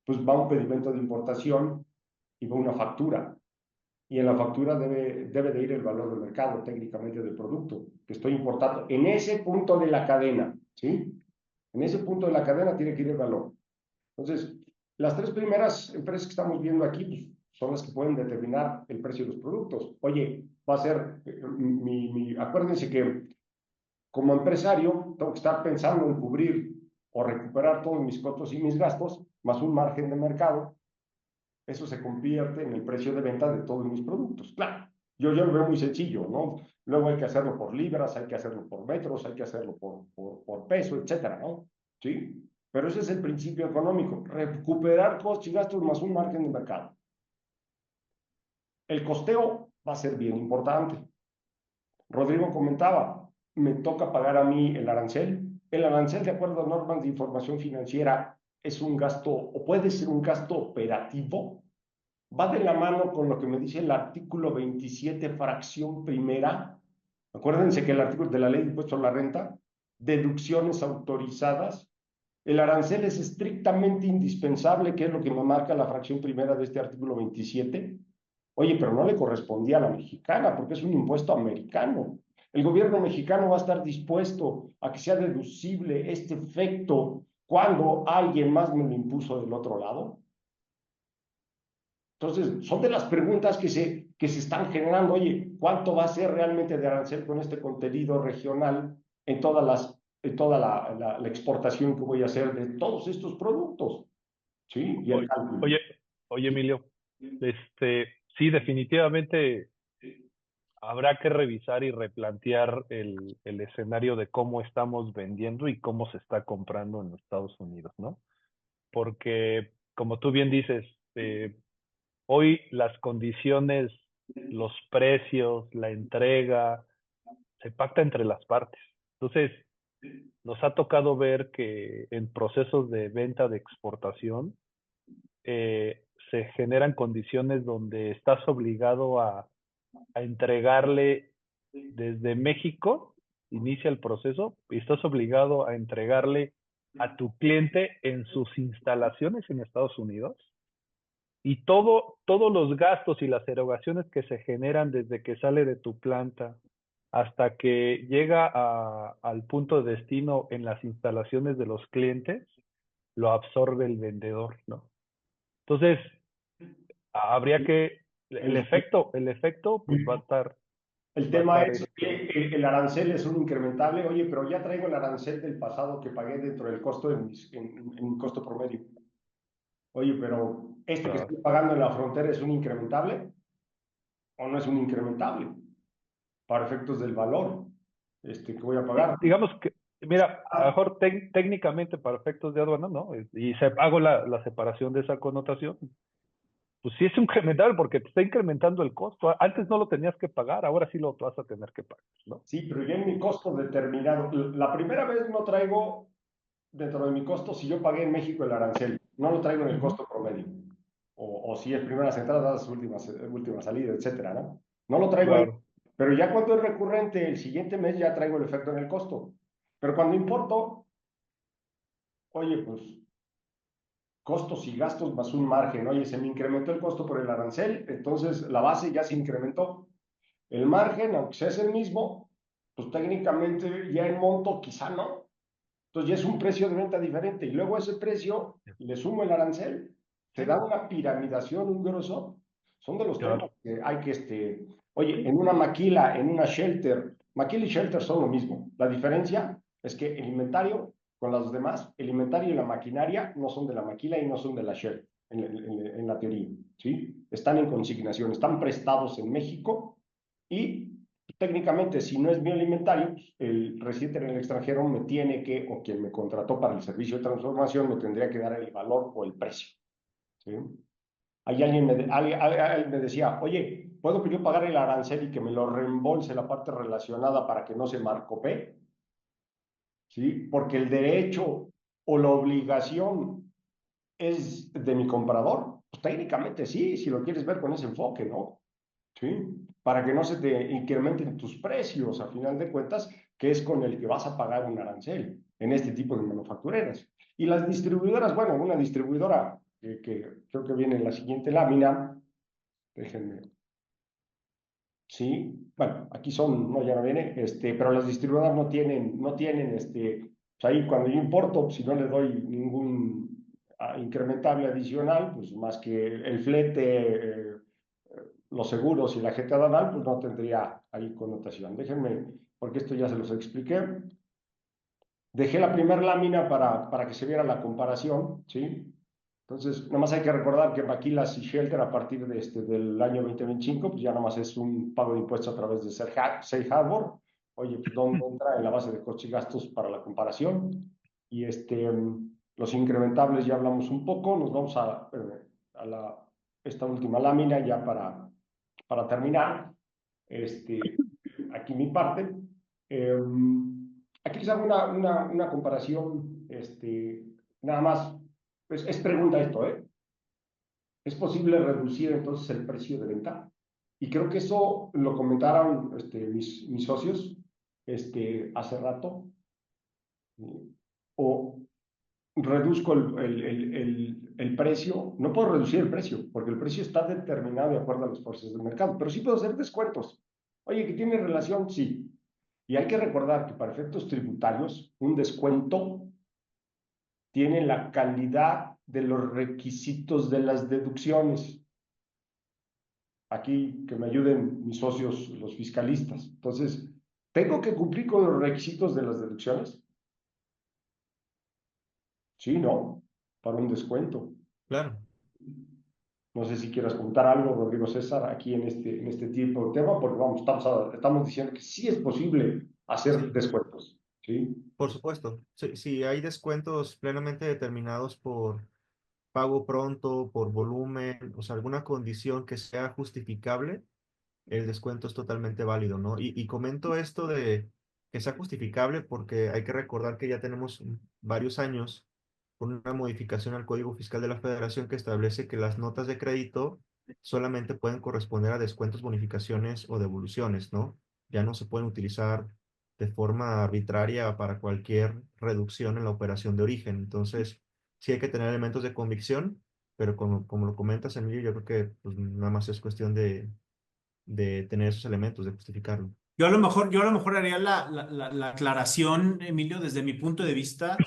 pues va un pedimento de importación y va una factura. Y en la factura debe de ir el valor de mercado técnicamente del producto que estoy importando. En ese punto de la cadena, ¿sí? En ese punto de la cadena tiene que ir el valor. Entonces, las tres primeras empresas que estamos viendo aquí pues, son las que pueden determinar el precio de los productos. Oye, va a ser, acuérdense que como empresario tengo que estar pensando en cubrir o recuperar todos mis costos y mis gastos, más un margen de mercado. Eso se convierte en el precio de venta de todos mis productos. Claro, yo lo veo muy sencillo, ¿no? Luego hay que hacerlo por libras, hay que hacerlo por metros, hay que hacerlo por peso, etcétera, ¿no? ¿Sí? Pero ese es el principio económico, recuperar costos y gastos más un margen de mercado. El costeo va a ser bien importante. Rodrigo comentaba, me toca pagar a mí el arancel. El arancel, de acuerdo a normas de información financiera, es un gasto, o puede ser un gasto operativo. Va de la mano con lo que me dice el artículo 27, fracción primera. Acuérdense que el artículo de la ley de impuesto a la renta, deducciones autorizadas. El arancel es estrictamente indispensable, que es lo que me marca la fracción primera de este artículo 27. Oye, pero no le correspondía a la mexicana porque es un impuesto americano. El gobierno mexicano va a estar dispuesto a que sea deducible este efecto cuando alguien más me lo impuso del otro lado. Entonces, son de las preguntas que se están generando. Oye, ¿cuánto va a ser realmente de arancel con este contenido regional en toda la exportación que voy a hacer de todos estos productos? ¿sí? Y el cálculo. Oye, Emilio, sí, definitivamente habrá que revisar y replantear el escenario de cómo estamos vendiendo y cómo se está comprando en Estados Unidos, ¿no? Porque, como tú bien dices, hoy las condiciones, los precios, la entrega, se pacta entre las partes. Entonces, nos ha tocado ver que en procesos de venta de exportación se generan condiciones donde estás obligado a entregarle desde México, inicia el proceso y estás obligado a entregarle a tu cliente en sus instalaciones en Estados Unidos y todos los gastos y las erogaciones que se generan desde que sale de tu planta hasta que llega al punto de destino en las instalaciones de los clientes, lo absorbe el vendedor, ¿no? Entonces, habría que, el efecto, pues El va a tema estar, es que el arancel es un incrementable, oye, pero ya traigo el arancel del pasado que pagué dentro del costo en mi costo promedio. Oye, pero este que claro. estoy pagando en la frontera es un incrementable o no es un incrementable para efectos del valor que voy a pagar. Digamos que, mira, a lo mejor técnicamente para efectos de aduana, ¿no? Y hago la separación de esa connotación. Pues sí es incremental porque te está incrementando el costo. Antes no lo tenías que pagar, ahora sí lo vas a tener que pagar, ¿no? Sí, pero ya en mi costo determinado. La primera vez no traigo dentro de mi costo si yo pagué en México el arancel, no lo traigo en el costo promedio. O si es primeras entradas, última salida, etcétera, ¿no? No lo traigo ahí. Claro. Pero ya cuando es recurrente, el siguiente mes ya traigo el efecto en el costo. Pero cuando importo, oye, pues costos y gastos más un margen. Oye, se me incrementó el costo por el arancel, entonces la base ya se incrementó. El margen, aunque sea el mismo, pues técnicamente ya en monto quizá no. Entonces ya es un precio de venta diferente. Y luego ese precio le sumo el arancel. Te da una piramidación, un grosor. Son de los temas Claro. que hay que, oye, en una maquila, en una shelter, maquila y shelter son lo mismo. La diferencia es que el inventario con los demás, el inventario y la maquinaria no son de la maquila y no son de la shelter, en la teoría, ¿sí? Están en consignación, están prestados en México y técnicamente, si no es mi inventario, el residente en el extranjero me tiene que, o quien me contrató para el servicio de transformación, me tendría que dar el valor o el precio, ¿sí? Ahí alguien me decía, oye, ¿puedo yo pagar el arancel y que me lo reembolse la parte relacionada para que no se marcopee? ¿Sí? Porque el derecho o la obligación es de mi comprador. Pues técnicamente sí, si lo quieres ver con ese enfoque, ¿no? ¿Sí? Para que no se te incrementen tus precios, a final de cuentas, que es con el que vas a pagar un arancel en este tipo de manufactureras. Y las distribuidoras, bueno, una distribuidora que creo que viene en la siguiente lámina, déjenme, sí, bueno, aquí son, no, ya no viene, pero las distribuidoras no tienen, pues ahí cuando yo importo, si no le doy ningún incrementable adicional, pues más que el flete, los seguros y la gente aduanal, pues no tendría ahí connotación. Déjenme, porque esto ya se los expliqué. Dejé la primera lámina para que se viera la comparación, ¿sí? Entonces, nada más hay que recordar que Maquilas y Shelter a partir del año 2025, pues ya nada más es un pago de impuestos a través de Safe Harbor. Oye, pues ¿dónde entra en la base de costos y gastos para la comparación? Y los incrementables ya hablamos un poco, nos vamos esta última lámina ya para terminar. Aquí mi parte. Aquí les hago una comparación, nada más, es pregunta esto, ¿eh? ¿Es posible reducir entonces el precio de venta? Y creo que eso lo comentaron mis socios hace rato. O reduzco el precio, no puedo reducir el precio, porque el precio está determinado de acuerdo a los precios del mercado, pero sí puedo hacer descuentos. Oye, ¿que tiene relación? Sí. Y hay que recordar que para efectos tributarios, un descuento tiene la calidad de los requisitos de las deducciones. Aquí que me ayuden mis socios, los fiscalistas. Entonces, ¿tengo que cumplir con los requisitos de las deducciones? Sí, ¿no? Para un descuento. Claro. No sé si quieras contar algo, Rodrigo César, aquí en este tipo de tema, porque vamos, estamos diciendo que sí es posible hacer Sí, descuentos, ¿sí? por supuesto. Si hay descuentos plenamente determinados por pago pronto, por volumen, o sea, alguna condición que sea justificable, el descuento es totalmente válido, ¿no? Y comento esto de que sea justificable porque hay que recordar que ya tenemos varios años con una modificación al Código Fiscal de la Federación que establece que las notas de crédito solamente pueden corresponder a descuentos, bonificaciones o devoluciones, ¿no? Ya no se pueden utilizar de forma arbitraria para cualquier reducción en la operación de origen. Entonces, sí hay que tener elementos de convicción, pero como lo comentas, Emilio, yo creo que pues, nada más es cuestión de tener esos elementos, de justificarlo. Yo a lo mejor haría la aclaración, Emilio, desde mi punto de vista,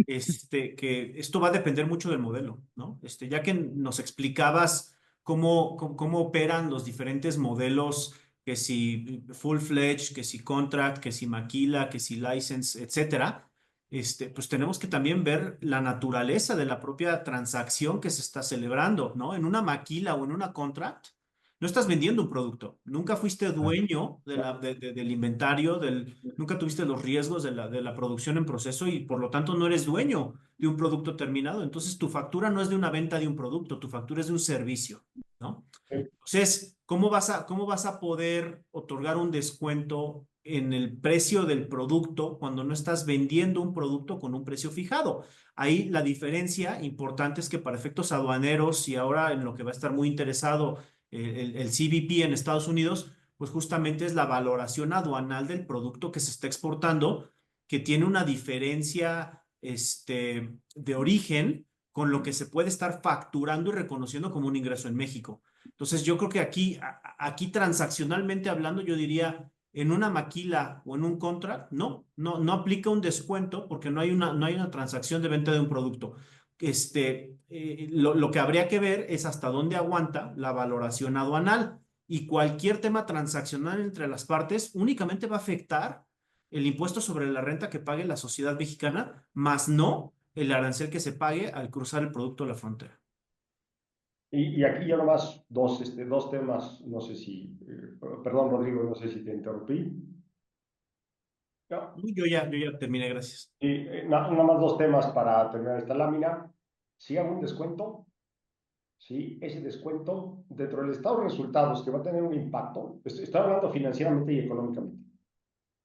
que esto va a depender mucho del modelo, ¿no? Ya que nos explicabas cómo operan los diferentes modelos, que si full-fledged, que si contract, que si maquila, que si license, etcétera, pues tenemos que también ver la naturaleza de la propia transacción que se está celebrando, ¿no? En una maquila o en una contract no estás vendiendo un producto. Nunca fuiste Ah, dueño del inventario, nunca tuviste los riesgos de la producción en proceso y por lo tanto no eres dueño de un producto terminado. Entonces tu factura no es de una venta de un producto, tu factura es de un servicio, ¿no? Entonces, ¿cómo vas a poder otorgar un descuento en el precio del producto cuando no estás vendiendo un producto con un precio fijado? Ahí la diferencia importante es que para efectos aduaneros y ahora en lo que va a estar muy interesado el CBP en Estados Unidos, pues justamente es la valoración aduanal del producto que se está exportando, que tiene una diferencia de origen con lo que se puede estar facturando y reconociendo como un ingreso en México. Entonces, yo creo que aquí transaccionalmente hablando, yo diría, en una maquila o en un contract, no aplica un descuento porque no hay una transacción de venta de un producto. Lo que habría que ver es hasta dónde aguanta la valoración aduanal y cualquier tema transaccional entre las partes únicamente va a afectar el impuesto sobre la renta que pague la sociedad mexicana, más no el arancel que se pague al cruzar el producto a la frontera. Y aquí yo nomás dos temas, no sé si, perdón Rodrigo, no sé si te interrumpí. No, Yo ya terminé, gracias. y, nada más dos temas para terminar esta lámina. Si hago un descuento, ¿sí? Ese descuento dentro del estado de resultados que va a tener un impacto, estoy hablando financieramente y económicamente.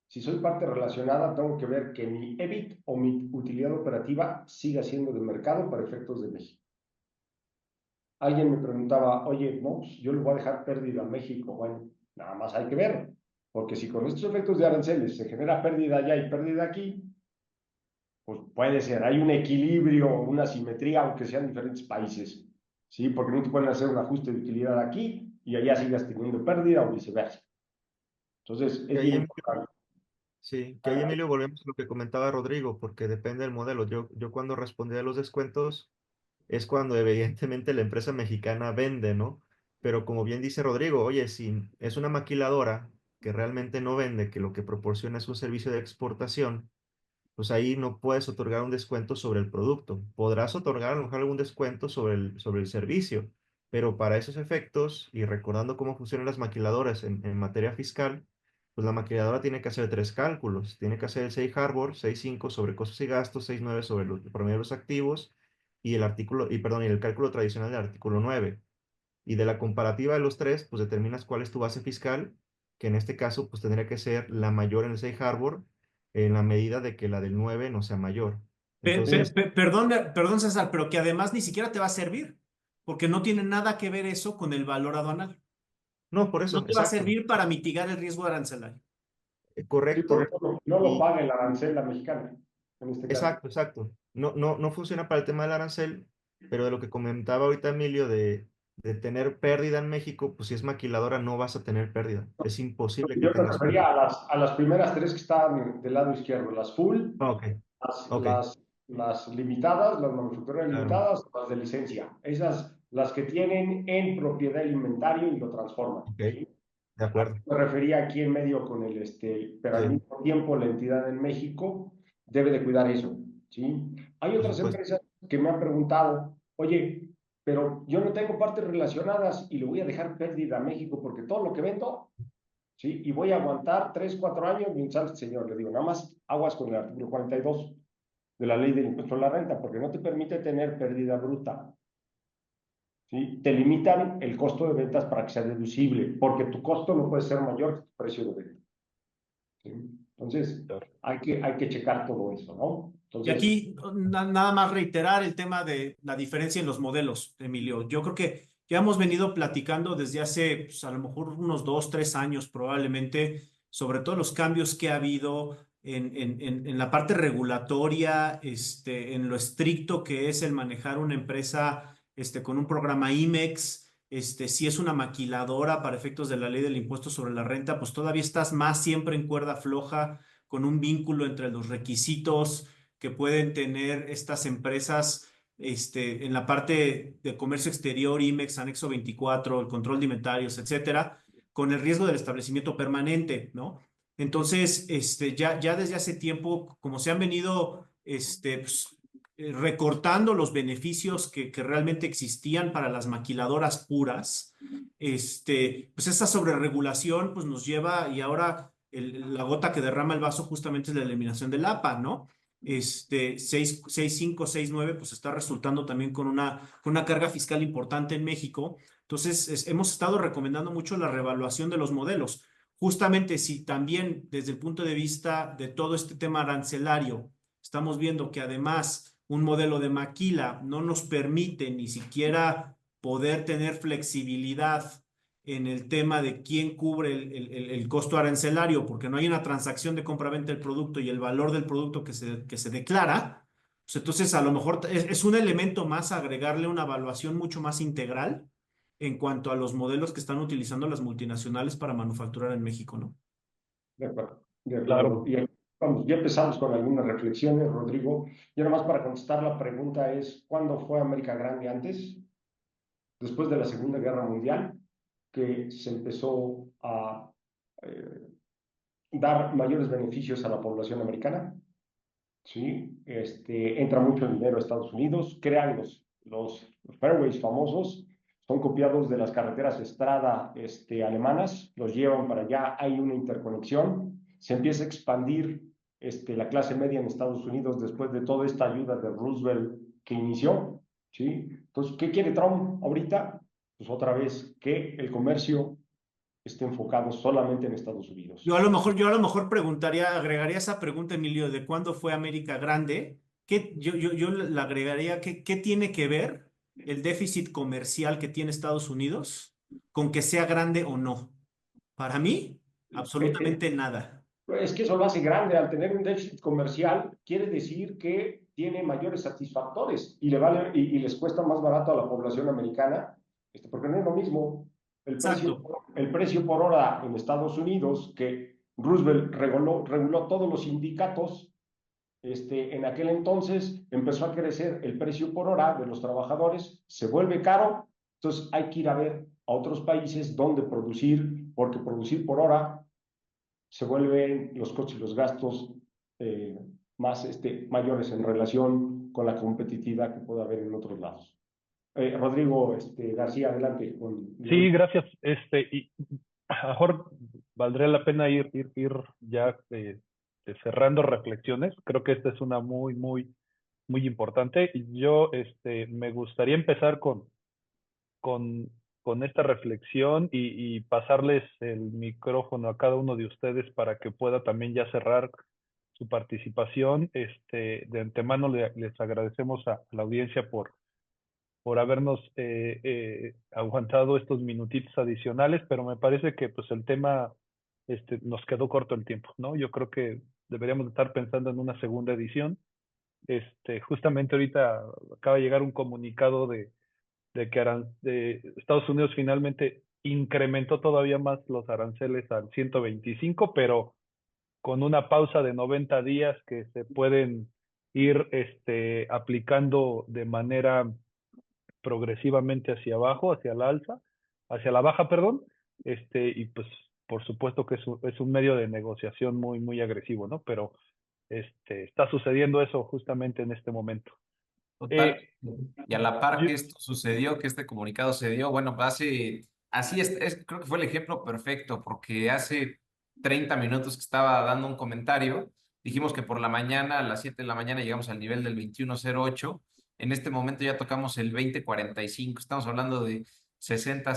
Si soy parte relacionada, tengo que ver que mi EBIT o mi utilidad operativa siga siendo de mercado para efectos de México. Alguien me preguntaba, oye, no, pues yo le voy a dejar pérdida a México. Bueno, nada más hay que ver, porque si con estos efectos de aranceles se genera pérdida allá y pérdida aquí, pues puede ser, hay un equilibrio, una simetría, aunque sean diferentes países, ¿sí? Porque no te pueden hacer un ajuste de utilidad aquí y allá sigas teniendo pérdida o viceversa. Entonces, Que es ahí, bien Emilio, importante. sí, que ahí, Emilio, volvemos a lo que comentaba Rodrigo, porque depende del modelo. Yo cuando respondí a los descuentos es cuando evidentemente la empresa mexicana vende, ¿no? Pero como bien dice Rodrigo, oye, si es una maquiladora que realmente no vende, que lo que proporciona es un servicio de exportación, pues ahí no puedes otorgar un descuento sobre el producto. Podrás otorgar a lo mejor algún descuento sobre el servicio, pero para esos efectos, y recordando cómo funcionan las maquiladoras en materia fiscal, pues la maquiladora tiene que hacer tres cálculos. Tiene que hacer el Safe Harbor, 6.5 sobre costos y gastos, 6.9 sobre el promedio de los activos, y el cálculo tradicional del artículo 9. Y de la comparativa de los tres, pues determinas cuál es tu base fiscal, que en este caso, pues tendría que ser la mayor en el Safe Harbor, en la medida de que la del 9 no sea mayor. Entonces, Perdón, César, pero que además ni siquiera te va a servir, porque no tiene nada que ver eso con el valor aduanal. no, por No eso, te va a exacto, servir para mitigar el riesgo arancelario. Sí, porque correcto. no lo Y paga el arancel la mexicana, en este caso. exacto, exacto. No funciona para el tema del arancel, pero de lo que comentaba ahorita Emilio de tener pérdida en México, pues si es maquiladora no vas a tener pérdida. Es imposible que Yo me tengas pérdida. refería a las primeras tres que están del lado izquierdo, las full, Ah, ok, las, ok, las, las limitadas, las manufactureras claro, limitadas, las de licencia. Esas, las que tienen en propiedad el inventario y lo transforman. ok, ¿Sí? de A eso acuerdo. me refería aquí en medio con pero al Sí, mismo tiempo la entidad en México debe de cuidar eso. ¿Sí? Hay por otras supuesto. empresas que me han preguntado, oye, pero yo no tengo partes relacionadas y le voy a dejar pérdida a México porque todo lo que vendo, ¿sí? Y voy a aguantar 3, 4 años mientras, señor, le digo, nada más aguas con el artículo 42 de la ley del impuesto a la renta, porque no te permite tener pérdida bruta, ¿sí? Te limitan el costo de ventas para que sea deducible, porque tu costo no puede ser mayor que tu precio de venta, ¿sí? Entonces, Claro. hay que checar todo eso, ¿no? Y Entonces, aquí nada más reiterar el tema de la diferencia en los modelos, Emilio. Yo creo que ya hemos venido platicando desde hace, pues, a lo mejor unos 2, 3 años probablemente, sobre todos los cambios que ha habido en la parte regulatoria, en lo estricto que es el manejar una empresa con un programa IMEX. Si es una maquiladora para efectos de la ley del impuesto sobre la renta, pues todavía estás más siempre en cuerda floja con un vínculo entre los requisitos que pueden tener estas empresas en la parte de comercio exterior, IMEX, anexo 24, el control de inventarios, etcétera, con el riesgo del establecimiento permanente, ¿no? Entonces, ya desde hace tiempo, como se han venido pues, recortando los beneficios que realmente existían para las maquiladoras puras, pues esa sobreregulación pues nos lleva y ahora la gota que derrama el vaso justamente es la eliminación del APA, ¿no? 6.5, 6.9, pues está resultando también con una carga fiscal importante en México. Entonces, hemos estado recomendando mucho la reevaluación de los modelos. Justamente si también desde el punto de vista de todo este tema arancelario, estamos viendo que además un modelo de maquila no nos permite ni siquiera poder tener flexibilidad en el tema de quién cubre el costo arancelario, porque no hay una transacción de compra-venta del producto y el valor del producto que se declara, pues entonces a lo mejor es un elemento más agregarle una evaluación mucho más integral en cuanto a los modelos que están utilizando las multinacionales para manufacturar en México, ¿no? de acuerdo, de acuerdo. Claro. Y ahí vamos, ya empezamos con algunas reflexiones, Rodrigo. Y ahora más para contestar la pregunta es, ¿cuándo fue América Grande antes? Después de la Segunda Guerra Mundial, que se empezó a eh, dar mayores beneficios a la población americana, ¿sí? Entra mucho dinero a Estados Unidos, crean los fairways famosos, son copiados de las carreteras Estrada alemanas, los llevan para allá, hay una interconexión, se empieza a expandir la clase media en Estados Unidos después de toda esta ayuda de Roosevelt que inició, ¿sí? Entonces, ¿qué quiere Trump ahorita? Pues otra vez que el comercio esté enfocado solamente en Estados Unidos. Yo a lo mejor preguntaría, agregaría esa pregunta, Emilio, de cuándo fue América Grande. Yo le agregaría, ¿qué tiene que ver el déficit comercial que tiene Estados Unidos con que sea grande o no? Para mí, absolutamente nada. Es que eso lo hace grande. Al tener un déficit comercial, quiere decir que tiene mayores satisfactores y, y les cuesta más barato a la población americana, porque no es lo mismo Exacto. el precio por hora en Estados Unidos, que Roosevelt reguló todos los sindicatos. En aquel entonces empezó a crecer el precio por hora de los trabajadores, se vuelve caro, entonces hay que ir a ver a otros países donde producir, porque producir por hora se vuelven los costos y los gastos eh, más mayores en relación con la competitividad que puede haber en otros lados. Rodrigo García, adelante. Sí, gracias. Y a lo mejor valdría la pena ir ya cerrando reflexiones. Creo que esta es una muy importante. Y yo me gustaría empezar con, con esta reflexión y pasarles el micrófono a cada uno de ustedes para que pueda también ya cerrar su participación. De antemano les agradecemos a la audiencia por habernos aguantado estos minutitos adicionales, pero me parece que pues el tema nos quedó corto el tiempo, ¿no? Yo creo que deberíamos estar pensando en una segunda edición. Justamente ahorita acaba de llegar un comunicado de que de Estados Unidos finalmente incrementó todavía más los aranceles al 125, pero con una pausa de 90 días que se pueden ir aplicando de manera progresivamente hacia abajo, hacia la alza, hacia la baja, perdón, y pues por supuesto que es un medio de negociación muy agresivo, ¿no? Pero está sucediendo eso justamente en este momento. Total. Eh, Y a la par yo- que esto sucedió, que este comunicado se dio, bueno, así creo que fue el ejemplo perfecto, porque hace 30 minutos que estaba dando un comentario, dijimos que por la mañana, a las 7 de la mañana, llegamos al nivel del 21.08. En este momento ya tocamos el 20.45. Estamos hablando de 60,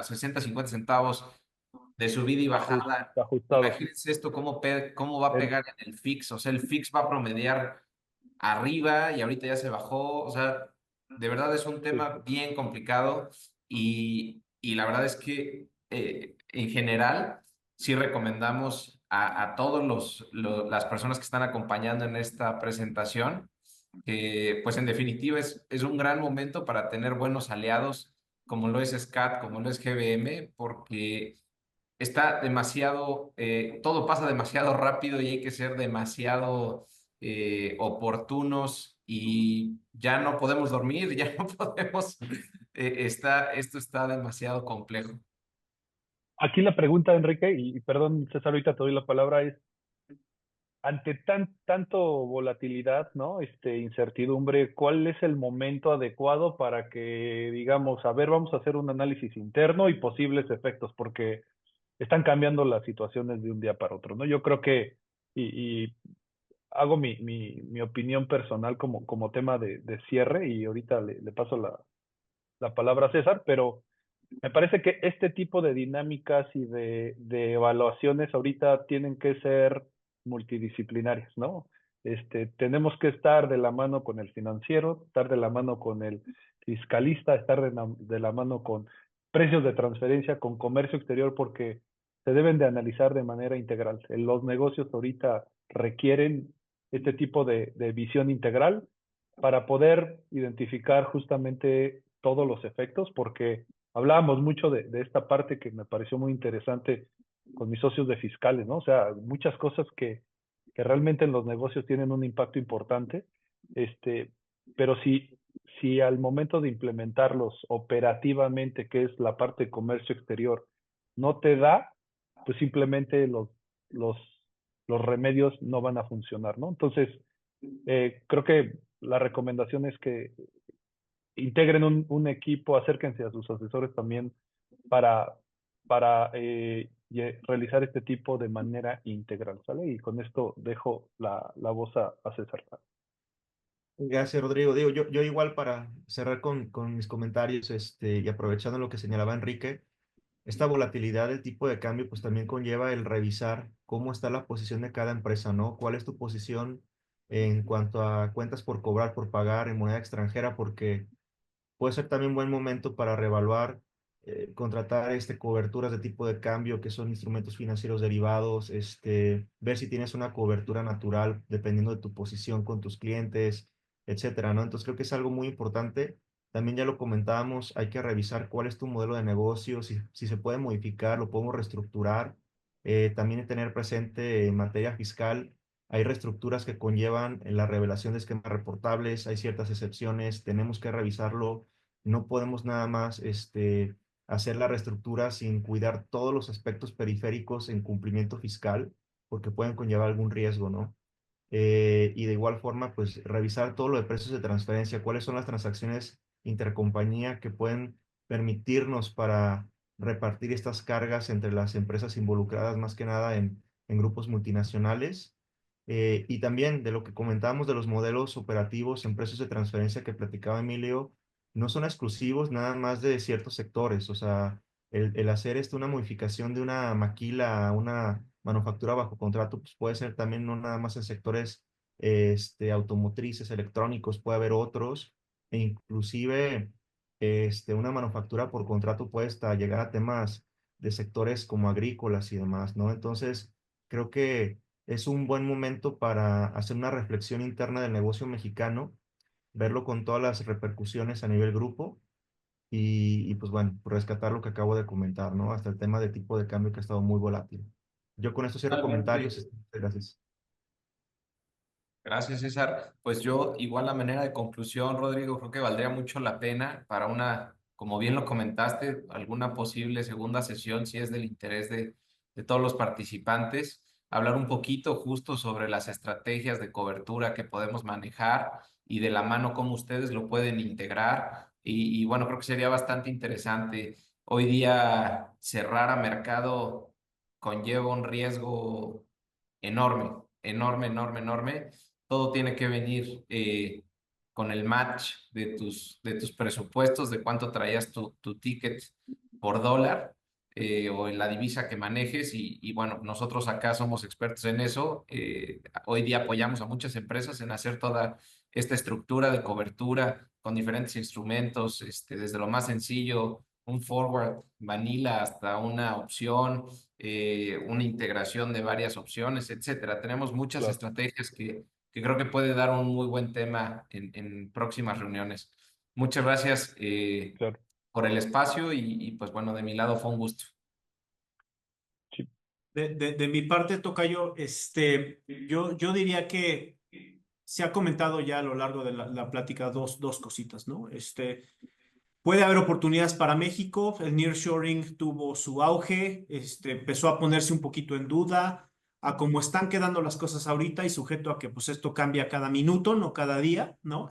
50 centavos de subida y bajada. Ajustado. Imagínense esto, cómo va a En- pegar en el fix. O sea, el fix va a promediar arriba y ahorita ya se bajó. O sea, de verdad es un sí, tema bien complicado y la verdad es que en general sí recomendamos a todos las personas que están acompañando en esta presentación que pues en definitiva es un gran momento para tener buenos aliados como lo es SCAT, como lo es GBM, porque está demasiado, todo pasa demasiado rápido y hay que ser demasiado oportunos y ya no podemos dormir, ya no podemos, esto está demasiado complejo. Aquí la pregunta, Enrique, y perdón, César, ahorita te doy la palabra, es, ante tanto volatilidad, ¿no? Incertidumbre, ¿cuál es el momento adecuado para que digamos, a ver, vamos a hacer un análisis interno y posibles efectos? Porque están cambiando las situaciones de un día para otro, ¿no? Yo creo que, y hago mi opinión personal como tema de cierre, y ahorita le paso la palabra a César, pero me parece que este tipo de dinámicas y de evaluaciones ahorita tienen que ser multidisciplinarias, ¿no? Tenemos que estar de la mano con el financiero, estar de la mano con el fiscalista, estar de la mano con precios de transferencia, con comercio exterior, porque se deben de analizar de manera integral. Los negocios ahorita requieren este tipo de visión integral para poder identificar justamente todos los efectos, porque hablábamos mucho de esta parte que me pareció muy interesante con mis socios de fiscales, ¿no? O sea, muchas cosas que realmente en los negocios tienen un impacto importante, este, pero si al momento de implementarlos operativamente, que es la parte de comercio exterior, no te da, pues simplemente los, los remedios no van a funcionar, ¿no? Entonces, creo que la recomendación es que integren un equipo, acérquense a sus asesores también para, para realizar este tipo de manera integral, ¿sale? Y con esto dejo la voz a César. Gracias, Rodrigo. Digo, yo igual para cerrar con mis comentarios, y aprovechando lo que señalaba Enrique, esta volatilidad del tipo de cambio, pues también conlleva el revisar cómo está la posición de cada empresa, ¿no? ¿Cuál es tu posición en cuanto a cuentas por cobrar, por pagar en moneda extranjera? Porque puede ser también un buen momento para reevaluar, contratar coberturas de tipo de cambio, que son instrumentos financieros derivados, ver si tienes una cobertura natural dependiendo de tu posición con tus clientes, etcétera, ¿no? Entonces creo que es algo muy importante. También ya lo comentábamos, hay que revisar cuál es tu modelo de negocio, si se puede modificar, lo podemos reestructurar. También tener presente en materia fiscal, hay reestructuras que conllevan la revelación de esquemas reportables, hay ciertas excepciones, tenemos que revisarlo. No podemos nada más hacer la reestructura sin cuidar todos los aspectos periféricos en cumplimiento fiscal, porque pueden conllevar algún riesgo, ¿no? Y de igual forma, pues revisar todo lo de precios de transferencia, cuáles son las transacciones intercompañía que pueden permitirnos para repartir estas cargas entre las empresas involucradas, más que nada en grupos multinacionales. Y también de lo que comentábamos de los modelos operativos en precios de transferencia que platicaba Emilio, no son exclusivos nada más de ciertos sectores. O sea, el hacer una modificación de una maquila a una manufactura bajo contrato, pues puede ser también no nada más en sectores automotrices, electrónicos, puede haber otros, e inclusive una manufactura por contrato puede hasta llegar a temas de sectores como agrícolas y demás, ¿no? Entonces, creo que es un buen momento para hacer una reflexión interna del negocio mexicano, verlo con todas las repercusiones a nivel grupo pues bueno, rescatar lo que acabo de comentar, ¿no? Hasta el tema de tipo de cambio que ha estado muy volátil. Yo con esto cierro Totalmente. comentarios. Gracias. Gracias, César. Pues yo, igual la manera de conclusión, Rodrigo, creo que valdría mucho la pena para como bien lo comentaste, alguna posible segunda sesión, si es del interés de todos los participantes, hablar un poquito justo sobre las estrategias de cobertura que podemos manejar y de la mano cómo ustedes lo pueden integrar. Y bueno, creo que sería bastante interesante. Hoy día cerrar a mercado conlleva un riesgo enorme, enorme, enorme, enorme. Todo tiene que venir con el match de tus presupuestos, de cuánto traías tu ticket por dólar o en la divisa que manejes. Y bueno, nosotros acá somos expertos en eso. Hoy día apoyamos a muchas empresas en hacer toda esta estructura de cobertura con diferentes instrumentos, desde lo más sencillo, un forward vanilla hasta una opción, una integración de varias opciones, etcétera. Tenemos muchas Claro, estrategias que creo que puede dar un muy buen tema en próximas reuniones. Muchas gracias claro. por el espacio y pues bueno, de mi lado fue un gusto. Sí, De mi parte, tocayo, yo diría que se ha comentado ya a lo largo de la plática dos cositas, ¿no? Puede haber oportunidades para México. El nearshoring tuvo su auge, empezó a ponerse un poquito en duda a cómo están quedando las cosas ahorita y sujeto a que pues esto cambia cada minuto, no cada día, ¿no?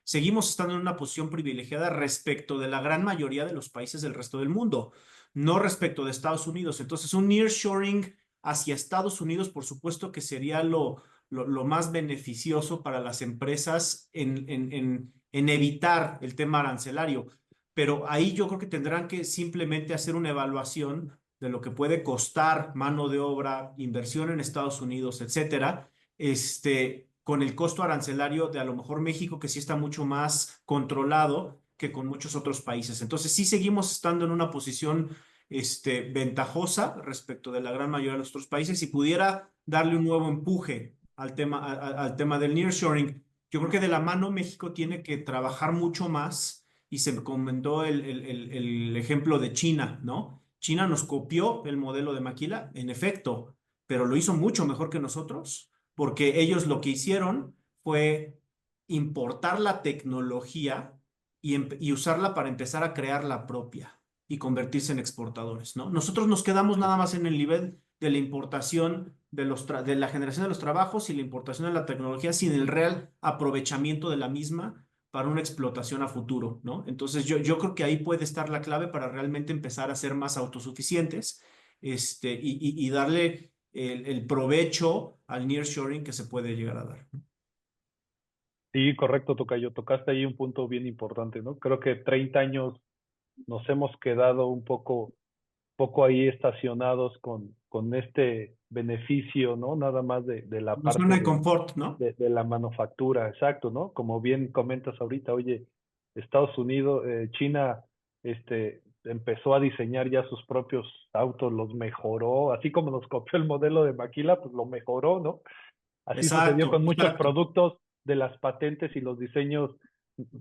Seguimos estando en una posición privilegiada respecto de la gran mayoría de los países del resto del mundo, no respecto de Estados Unidos. Entonces, un nearshoring hacia Estados Unidos, por supuesto que sería lo más beneficioso para las empresas en evitar el tema arancelario. Pero ahí yo creo que tendrán que simplemente hacer una evaluación de lo que puede costar mano de obra, inversión en Estados Unidos, etcétera, con el costo arancelario de a lo mejor México, que sí está mucho más controlado que con muchos otros países. Entonces, sí seguimos estando en una posición ventajosa respecto de la gran mayoría de los otros países y pudiera darle un nuevo empuje al tema del nearshoring. Yo creo que de la mano México tiene que trabajar mucho más y se comentó el ejemplo de China, ¿no? China nos copió el modelo de Maquila, en efecto, pero lo hizo mucho mejor que nosotros, porque ellos lo que hicieron fue importar la tecnología y usarla para empezar a crear la propia y convertirse en exportadores, ¿no? Nosotros nos quedamos nada más en el nivel de la importación de la generación de los trabajos y la importación de la tecnología sin el real aprovechamiento de la misma para una explotación a futuro, ¿no? Entonces yo creo que ahí puede estar la clave para realmente empezar a ser más autosuficientes, y darle el provecho al nearshoring que se puede llegar a dar. sí, correcto, tocayo. Tocaste ahí un punto bien importante, ¿no? Creo que 30 años nos hemos quedado un poco ahí estacionados con este beneficio, ¿no? Nada más de la Una zona parte de confort, ¿no? de la manufactura, exacto, ¿no? Como bien comentas ahorita, oye, Estados Unidos, China, empezó a diseñar ya sus propios autos, los mejoró, así como nos copió el modelo de Maquila, pues lo mejoró, ¿no? Así sucedió Exacto, con muchos exacto. productos de las patentes y los diseños,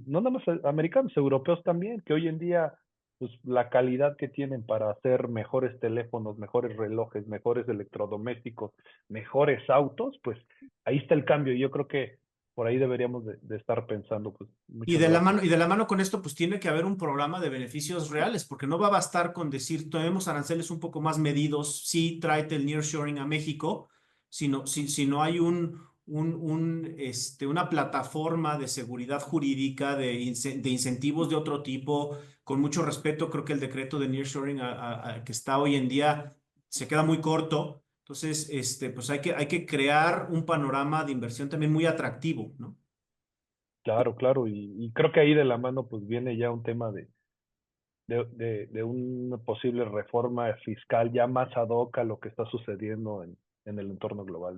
no nada más americanos, europeos también, que hoy en día, pues la calidad que tienen para hacer mejores teléfonos, mejores relojes, mejores electrodomésticos, mejores autos, pues ahí está el cambio. Y yo creo que por ahí deberíamos de estar pensando, pues muchas gracias. Y de la mano con esto, pues tiene que haber un programa de beneficios reales, porque no va a bastar con decir, tenemos aranceles un poco más medidos, sí, tráete el nearshoring a México, si no hay una plataforma de seguridad jurídica, de incentivos de otro tipo, con mucho respeto, creo que el decreto de nearshoring que está hoy en día se queda muy corto. Entonces, pues hay que crear un panorama de inversión también muy atractivo, ¿no? Claro, claro, y creo que ahí de la mano pues viene ya un tema de una posible reforma fiscal ya más ad hoc a lo que está sucediendo en el entorno global, ¿no?